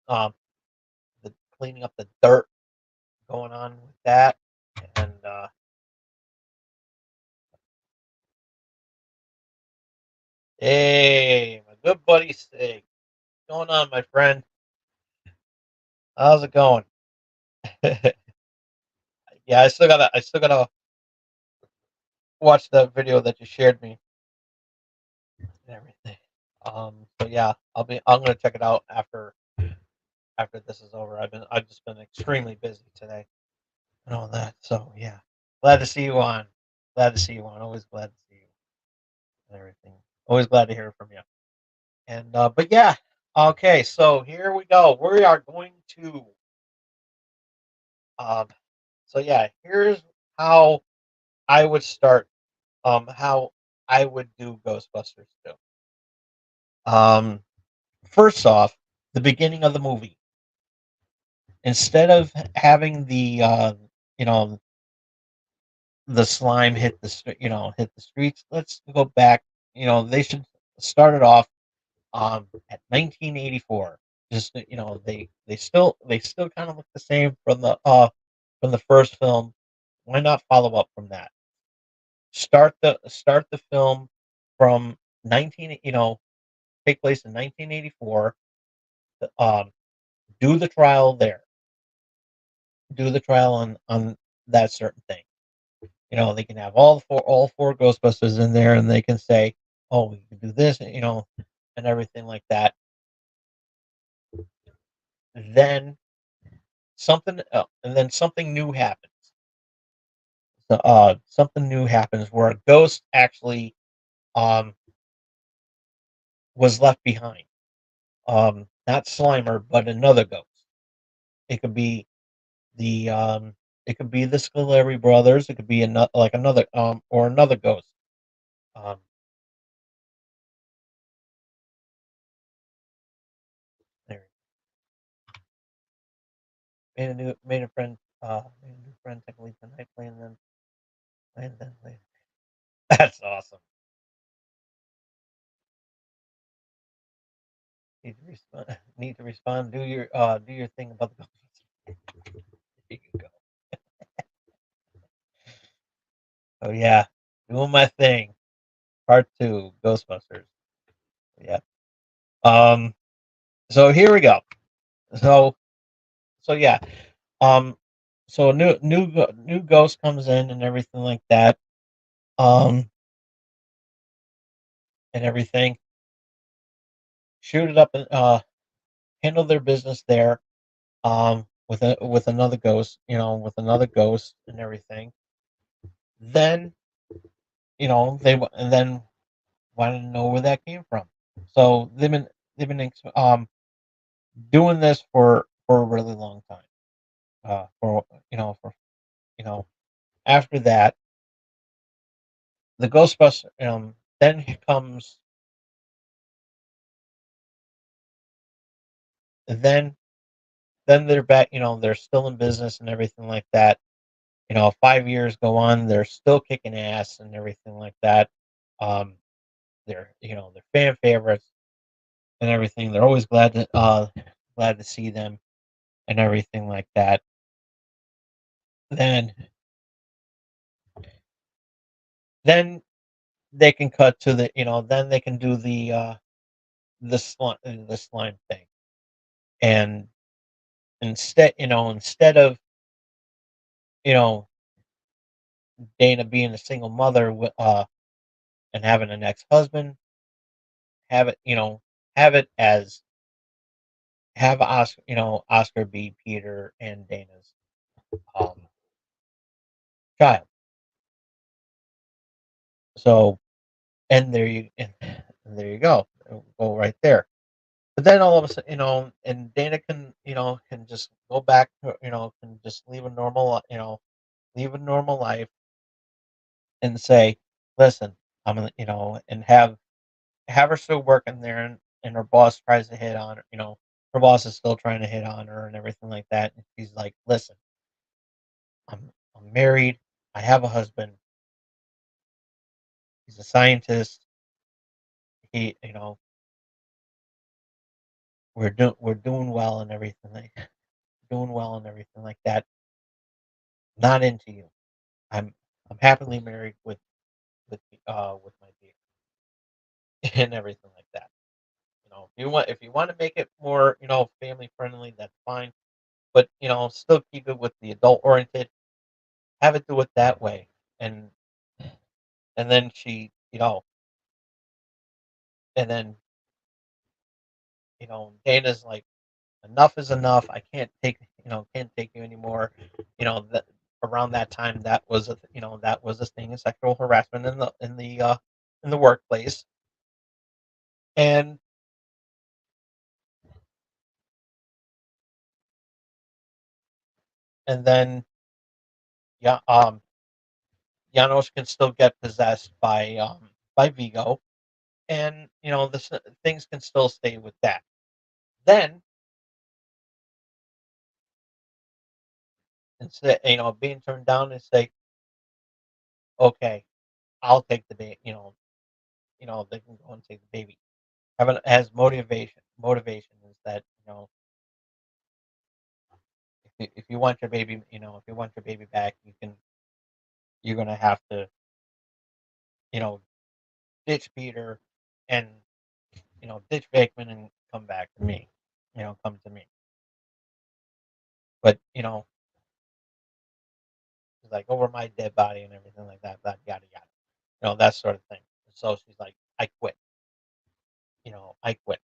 um cleaning up the dirt going on with that, and hey, my good buddy Sig, what's going on, my friend? How's it going? Yeah, I still gotta watch that video that you shared me and everything. So yeah, I'm gonna check it out after this is over. I've just been extremely busy today and all that. So yeah, glad to see you on. Glad to see you on. Always glad to see you and everything. Always glad to hear from you. And but yeah, okay. So here we go. We are going to um. So yeah, here's how I would start. How I would do Ghostbusters 2. Um, First off, the beginning of the movie. Instead of having you know, the slime hit the streets, let's go back. They should start it off at 1984. Just they still kind of look the same from the first film. Why not follow up from that? Start the film from 19 you know take place in 1984. Um, do the trial there. Do the trial on that certain thing. They can have all four Ghostbusters in there, and they can say, "Oh, we can do this," and everything like that. Then something new happens. So, something new happens where a ghost actually um was left behind. Not Slimer, but another ghost. It could be the it could be the Scoleri brothers. It could be another, like another or another ghost. Um, made a new friend technically tonight playing them later. That's awesome. Need to respond. Need to respond. Do your thing about the Ghostbusters. There you go. Oh yeah, doing my thing. Part two, Ghostbusters. Yeah. Um. So here we go. So yeah. Um. So new ghost comes in and everything like that. Um. And everything. Shoot it up and handle their business there. With another ghost. With another ghost and everything. Then and then wanted to know where that came from. So doing this for a really long time. For for you know after that, the Ghostbuster then comes then they're back. They're still in business and everything like that. 5 years go on, they're still kicking ass and everything like that. Um, they're fan favorites and everything. They're always glad to see them and everything like that. Then then they can cut to then they can do the slime thing. And instead of you know Dana being a single mother and having an ex-husband, have it have it as have Oscar be Peter and Dana's um child. So and there you go. Go right there. But then all of a sudden, and Dana can just go back to, can just leave a normal life and say, listen, I'm gonna, and have her still working there, and her boss tries to hit on her, her boss is still trying to hit on her and everything like that. And she's like, listen, I'm married, I have a husband, he's a scientist, he, we're doing well and everything doing well and everything like that. Not into you. I'm I'm happily married with my baby and everything like that. If you want to make it more, family friendly, that's fine. But still keep it with the adult oriented. Have it do it that way. And and then and then Dana's like, enough is enough. I can't take you anymore. That around that time, that was a thing, sexual harassment in the workplace. And and then yeah, Janos can still get possessed by Vigo, and things can still stay with that. Then instead, being turned down and say, okay, I'll take the baby. They can go and take the baby. Having has motivation is that if you want your baby, if you want your baby back, you're gonna have to you know ditch Peter and ditch Bakeman and come back to me. Come to me. But she's like, over my dead body and everything like that, that yada yada, that sort of thing. So she's like, I quit. I quit.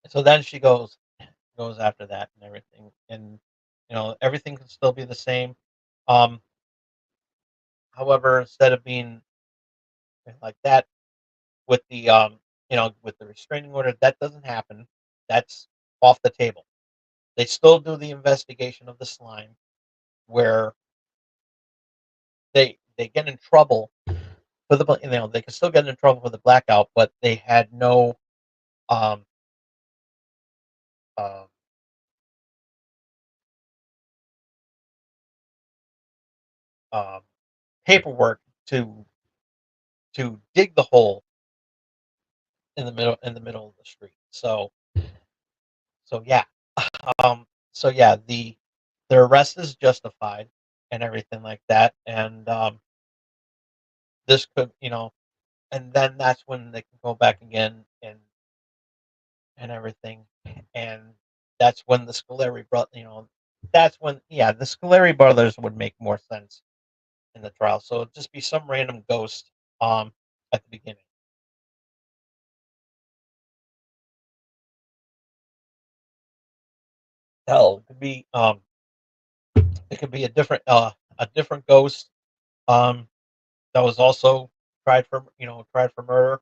So then she goes after that and everything, and everything can still be the same. Um, However, instead of being like that with the restraining order, that doesn't happen. That's off the table. They still do the investigation of the slime, where they get in trouble for they can still get in trouble for the blackout, but they had no um uh um, paperwork to dig the hole in the middle of the street. So yeah, so yeah, their arrest is justified and everything like that, and this could, and then that's when they can go back again and everything, and that's when the Scoleri bro that's when, yeah, the Scoleri brothers would make more sense in the trial. So it'd just be some random ghost at the beginning. Hell, it could be a different ghost um that was also tried for murder,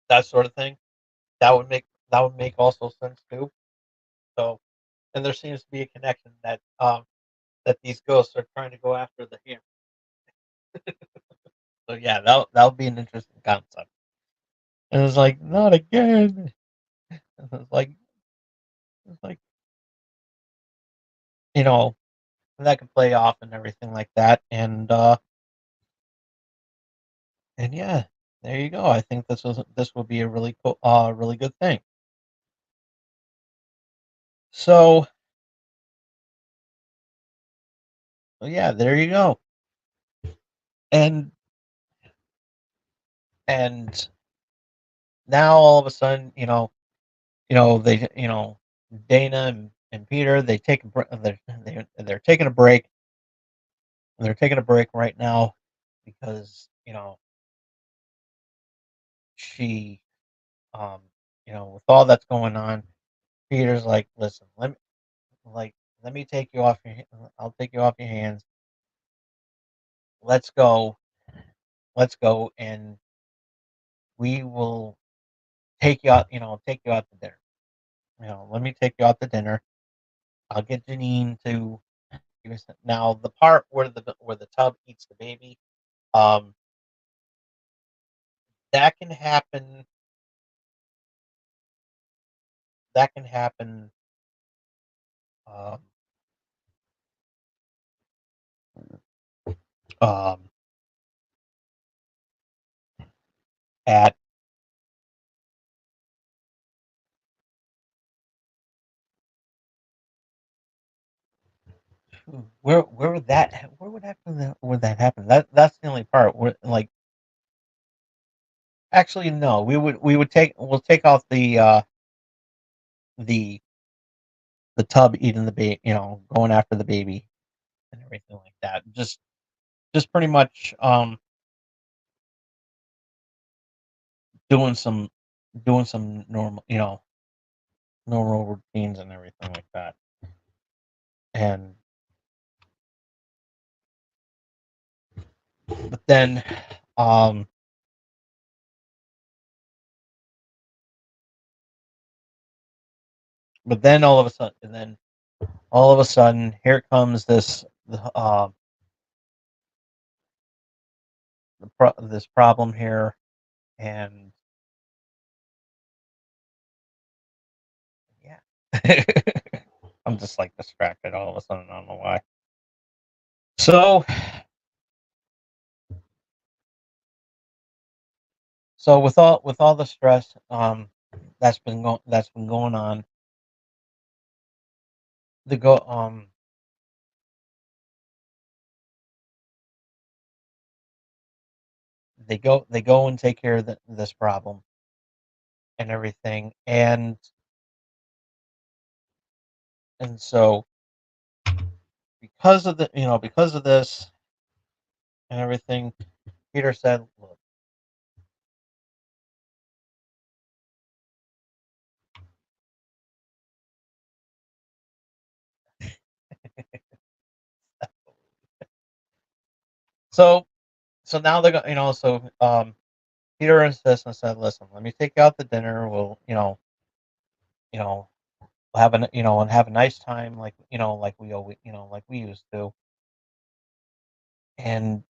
that sort of thing. That would make also sense too. So, and there seems to be a connection that these ghosts are trying to go after the hammer. So yeah, that would be an interesting concept. And it's like, not again. It's like it's like you know that could play off and everything like that. And yeah, there you go. I think this will be a really cool, really good thing. So, so yeah, there you go. And and now all of a sudden, they, Dana and Peter, they take a they're taking a break. They're taking a break right now because she, um, with all that's going on, Peter's like, listen, like let me take you off I'll take you off your hands. Let's go, and we will take you out to dinner. Let me take you out to dinner. I'll get Janine to now the part where the tub eats the baby. Um, that can happen. That can happen. Um, um, at where would happen would that happen? That's the only part where, like, actually no, we'll take out the the tub eating the baby, going after the baby and everything like that. Just pretty much doing some normal, normal routines and everything like that. And but then um but then all of a sudden here comes this problem here, and yeah. I'm just like distracted all of a sudden. I don't know why. So with all the stress that's been going on, the go they go and take care of this problem and everything, and so because of this and everything, Peter said, look, so now they're going, Peter insists and said, listen, let me take you out to dinner. We'll, you know, have and have a nice time, like, like we always, like we used to. And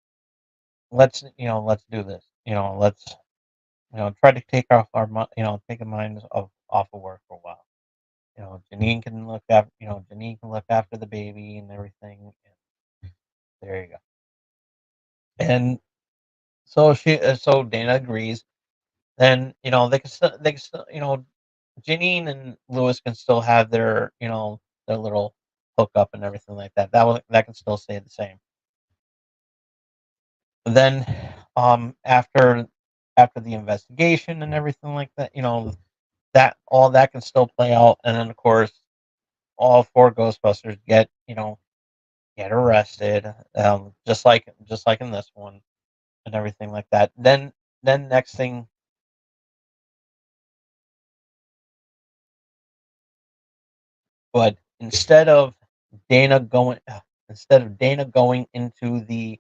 let's do this. Let's, try to take off take our minds off of work for a while. Janine can look after the baby and everything. And there you go. And so Dana agrees. Then they can still Janine and Lewis can still have their little hookup and everything like that. That can still stay the same. Then, after the investigation and everything like that, that all that can still play out, and then of course all four Ghostbusters get arrested, just like in this one and everything like that. Then next thing, but instead of Dana going into the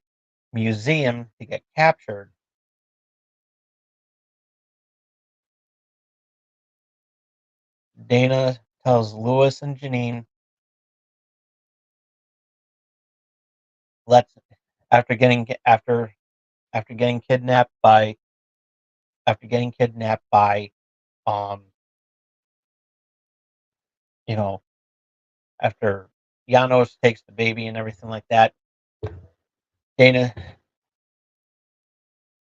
museum to get captured, Dana tells Lewis and Janine, let's after getting after getting kidnapped by after getting kidnapped by um you know after Janos takes the baby and everything like that, Dana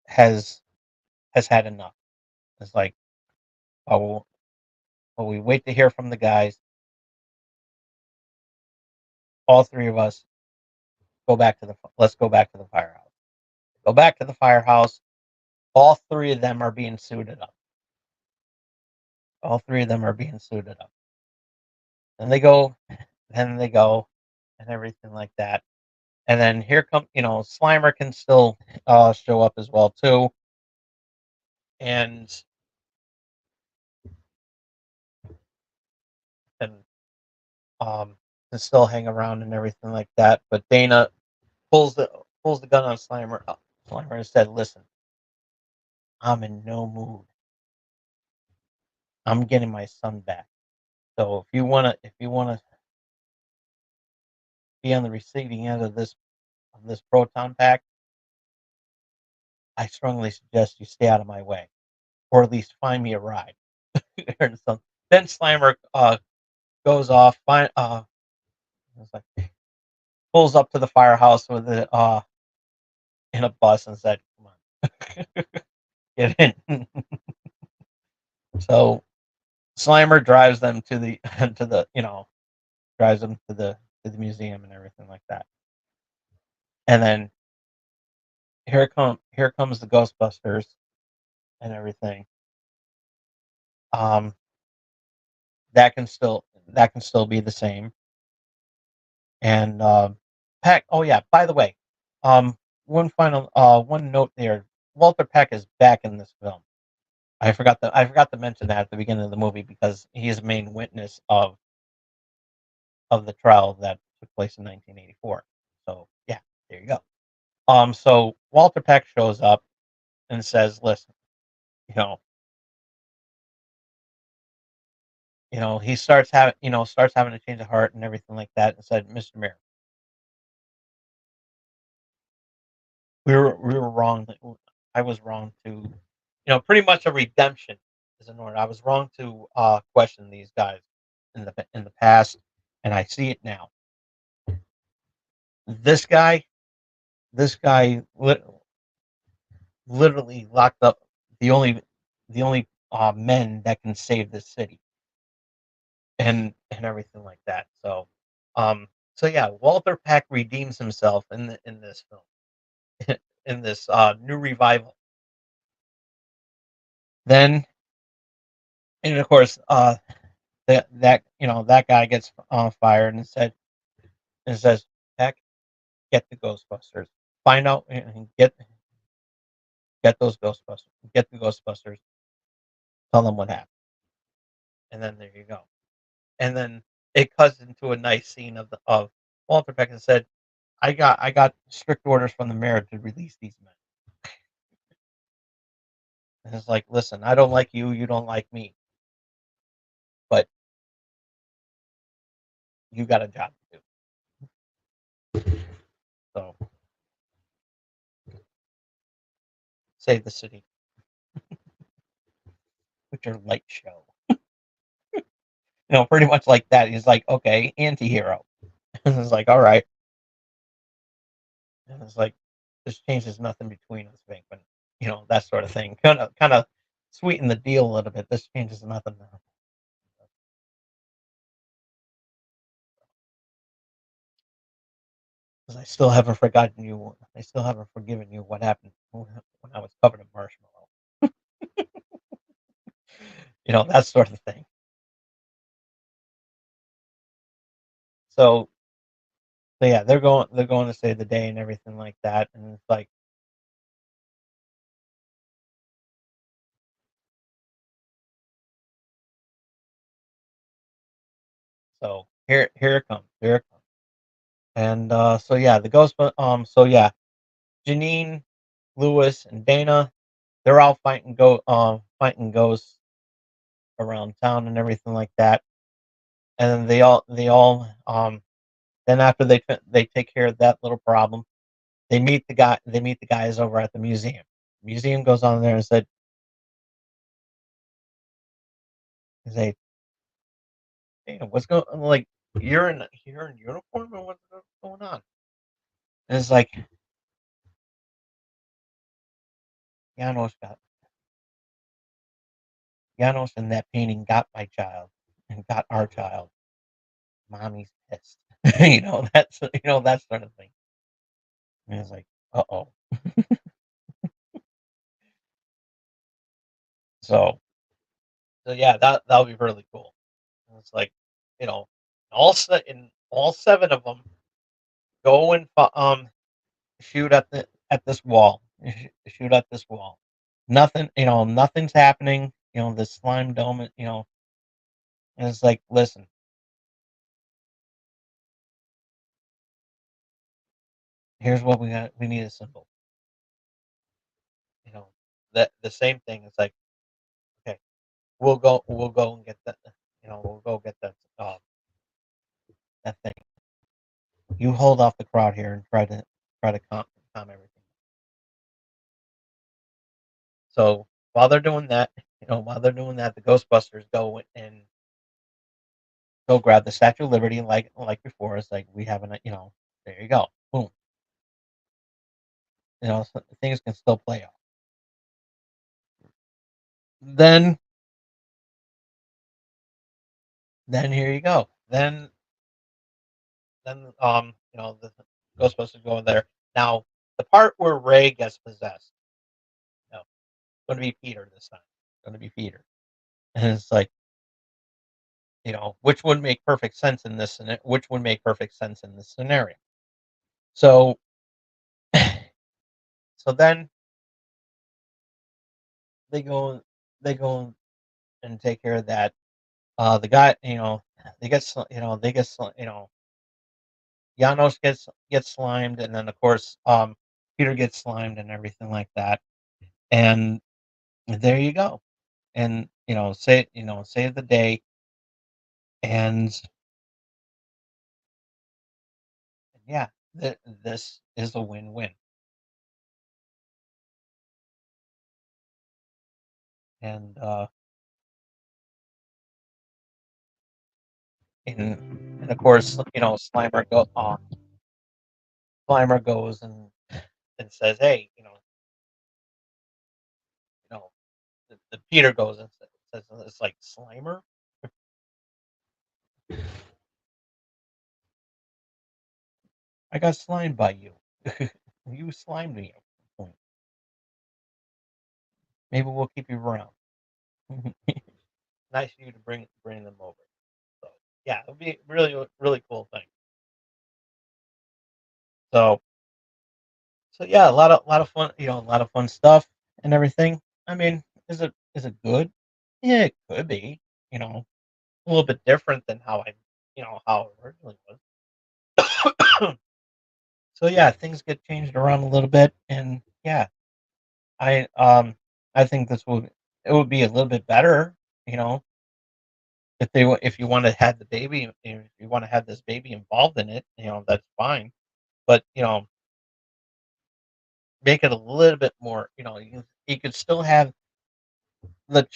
has has had enough. It's like, oh, well, we wait to hear from the guys. All three of us let's go back to the firehouse. Go back to the firehouse. All three of them are being suited up. All three of them are being suited up. And they go, and everything like that. And then here come, Slimer can still show up as well too, and and um can still hang around and everything like that. But Dana pulls the pulls the gun on Slimer. Slimer and said, "Listen, I'm in no mood. I'm getting my son back. So if you wanna be on the receiving end of this proton pack, I strongly suggest you stay out of my way, or at least find me a ride." Then Slimer goes off, like, pulls up to the firehouse with it in a bus and said, "Come on, get in." So Slimer drives them to the to the drives them to the museum and everything like that. And then here comes the Ghostbusters and everything. Um, that can still be the same. And Peck. Oh yeah, by the way, one note there. Walter Peck is back in this film. I forgot to mention that at the beginning of the movie because he is a main witness of the trial that took place in 1984. So yeah, there you go. So Walter Peck shows up and says, "Listen, you know, he starts having a change of heart and everything like that, and said, Mr. Mayor, we were wrong. I was wrong to, pretty much a redemption is in order. I was wrong to question these guys in the past, and I see it now. This guy, this guy literally locked up the only men that can save this city and everything like that. Um, so yeah, Walter Peck redeems himself in this film, in this new revival. Then, and of course, that guy gets fired and says, Peck, get the Ghostbusters, find out and get those Ghostbusters, get the Ghostbusters, tell them what happened, and then there you go. And then it cuts into a nice scene of Walter Peck and said, I got strict orders from the mayor to release these men. And it's like, listen, I don't like you, you don't like me, but you got a job to do. So save the city with your light show. Pretty much like that. He's like, okay, anti-hero. And it's like, all right. And it's like, this changes nothing between us, Venkman. That sort of thing. Kind of sweeten the deal a little bit. This changes nothing. Because I still haven't forgotten you. I still haven't forgiven you what happened when I was covered in marshmallow. That sort of thing. So, so yeah, they're going to save the day and everything like that, and it's like, so here it comes, here it comes, and so yeah, so yeah, Janine, Lewis, and Dana, they're all fighting ghosts around town and everything like that, and then then after they take care of that little problem, they meet the guys over at the museum. The museum goes on there and say, hey, what's going like you're in uniform and what's going on? And it's like, Janos got Janos and that painting got my child and got our child. Mommy's pissed. That sort of thing. And it's like, uh-oh. So so yeah, that'll be really cool. And it's like, you know, all seven of them go and shoot at this wall. Shoot at this wall. Nothing's happening. The slime dome. And it's like, listen, here's what we got. We need a symbol. You know, that the same thing. It's like, okay, we'll go and get that. We'll go get that thing. You hold off the crowd here and try to calm everything. So while they're doing that, the Ghostbusters go grab the Statue of Liberty, like before. It's like, we have there you go, boom. So things can still play out. Then then here you go. Then the Ghostbusters go in there. Now the part where Ray gets possessed, no, it's going to be Peter this time. It's going to be Peter, and it's like, which would make perfect sense in this, which would make perfect sense in this scenario. So so then they go they go and take care of that. The guy, they get, Janos gets slimed, and then of course, Peter gets slimed and everything like that. And there you go. And save the day. And yeah, this is a win-win. And and of course, Slimer goes and says, hey, the Peter goes and says, it's like, Slimer, I got slimed by you. You slimed me at one point. Maybe we'll keep you around. Nice of you to bring them over. So yeah, it'll be really really cool thing. So yeah, a lot of fun, a lot of fun stuff and everything. I mean, is it good? Yeah, it could be. You know, a little bit different than how it originally was. So yeah, things get changed around a little bit, and yeah, I um I think it would be a little bit better, you know, if you want to have the baby, if you want to have this baby involved in it, that's fine. But make it a little bit more. You could still have the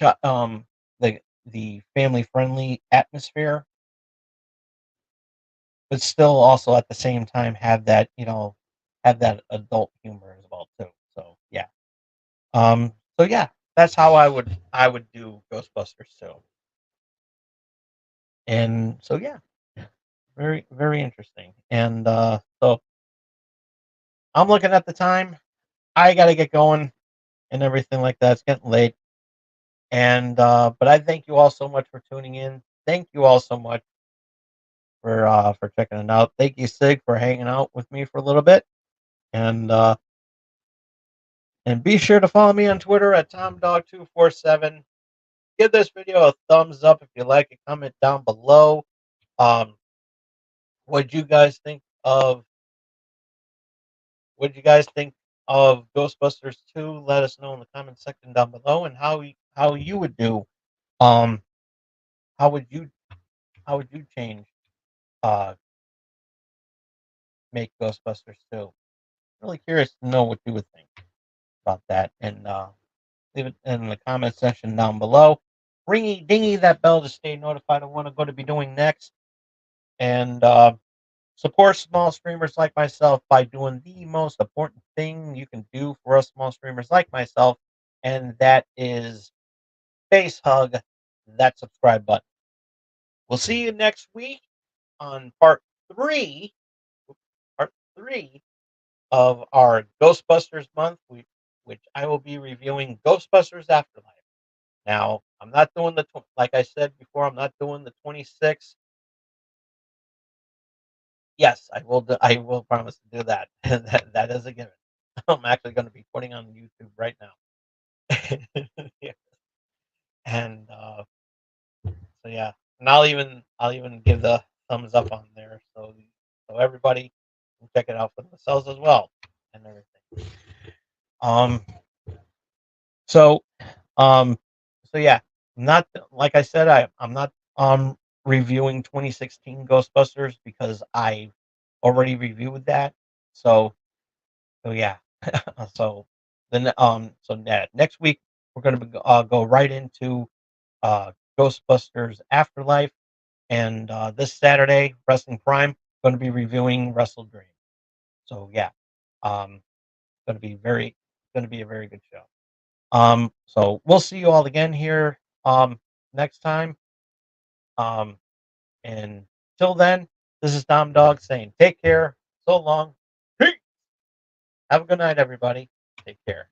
the family friendly atmosphere, but still also at the same time have that have that adult humor as well too. So yeah. So yeah, that's how I would do Ghostbusters too. And so yeah, very very interesting. And so I'm looking at the time. I got to get going and everything like that. It's getting late. And but I thank you all so much for tuning in. Thank you all so much for checking it out. Thank you, Sig, for hanging out with me for a little bit. And and be sure to follow me on Twitter at TomDog247. Give this video a thumbs up if you like it. Comment down below. Um, what you guys think of what you guys think of Ghostbusters 2? Let us know in the comment section down below, and how you would do. Um, how would you how would you change uh make Ghostbusters 2? Really curious to know what you would think about that, and leave it in the comment section down below. Ringy dingy that bell to stay notified of what I'm going to be doing next, and support small streamers like myself by doing the most important thing you can do for us small streamers like myself, and that is face hug that subscribe button. We'll see you next week on three, part three of our Ghostbusters month, which I will be reviewing Ghostbusters Afterlife. Now, I'm not doing like I said before, I'm not doing the 26. Yes, I will promise to do that. That is a given. I'm actually going to be putting on YouTube right now. Yeah. And so yeah, and I'll even give the thumbs up on there so everybody can check it out for themselves as well and everything. Um so um so yeah, not like I said, I'm not reviewing 2016 Ghostbusters because I already reviewed that. So so yeah. So then so next week we're going to go right into Ghostbusters Afterlife, and this Saturday Wrestling Prime going to be reviewing Wrestle Dream. So yeah, um, going to be a very good show. So we'll see you all again here next time. Um, and till then, this is Dom Dog saying take care. So long. Peace. Have a good night, everybody. Take care.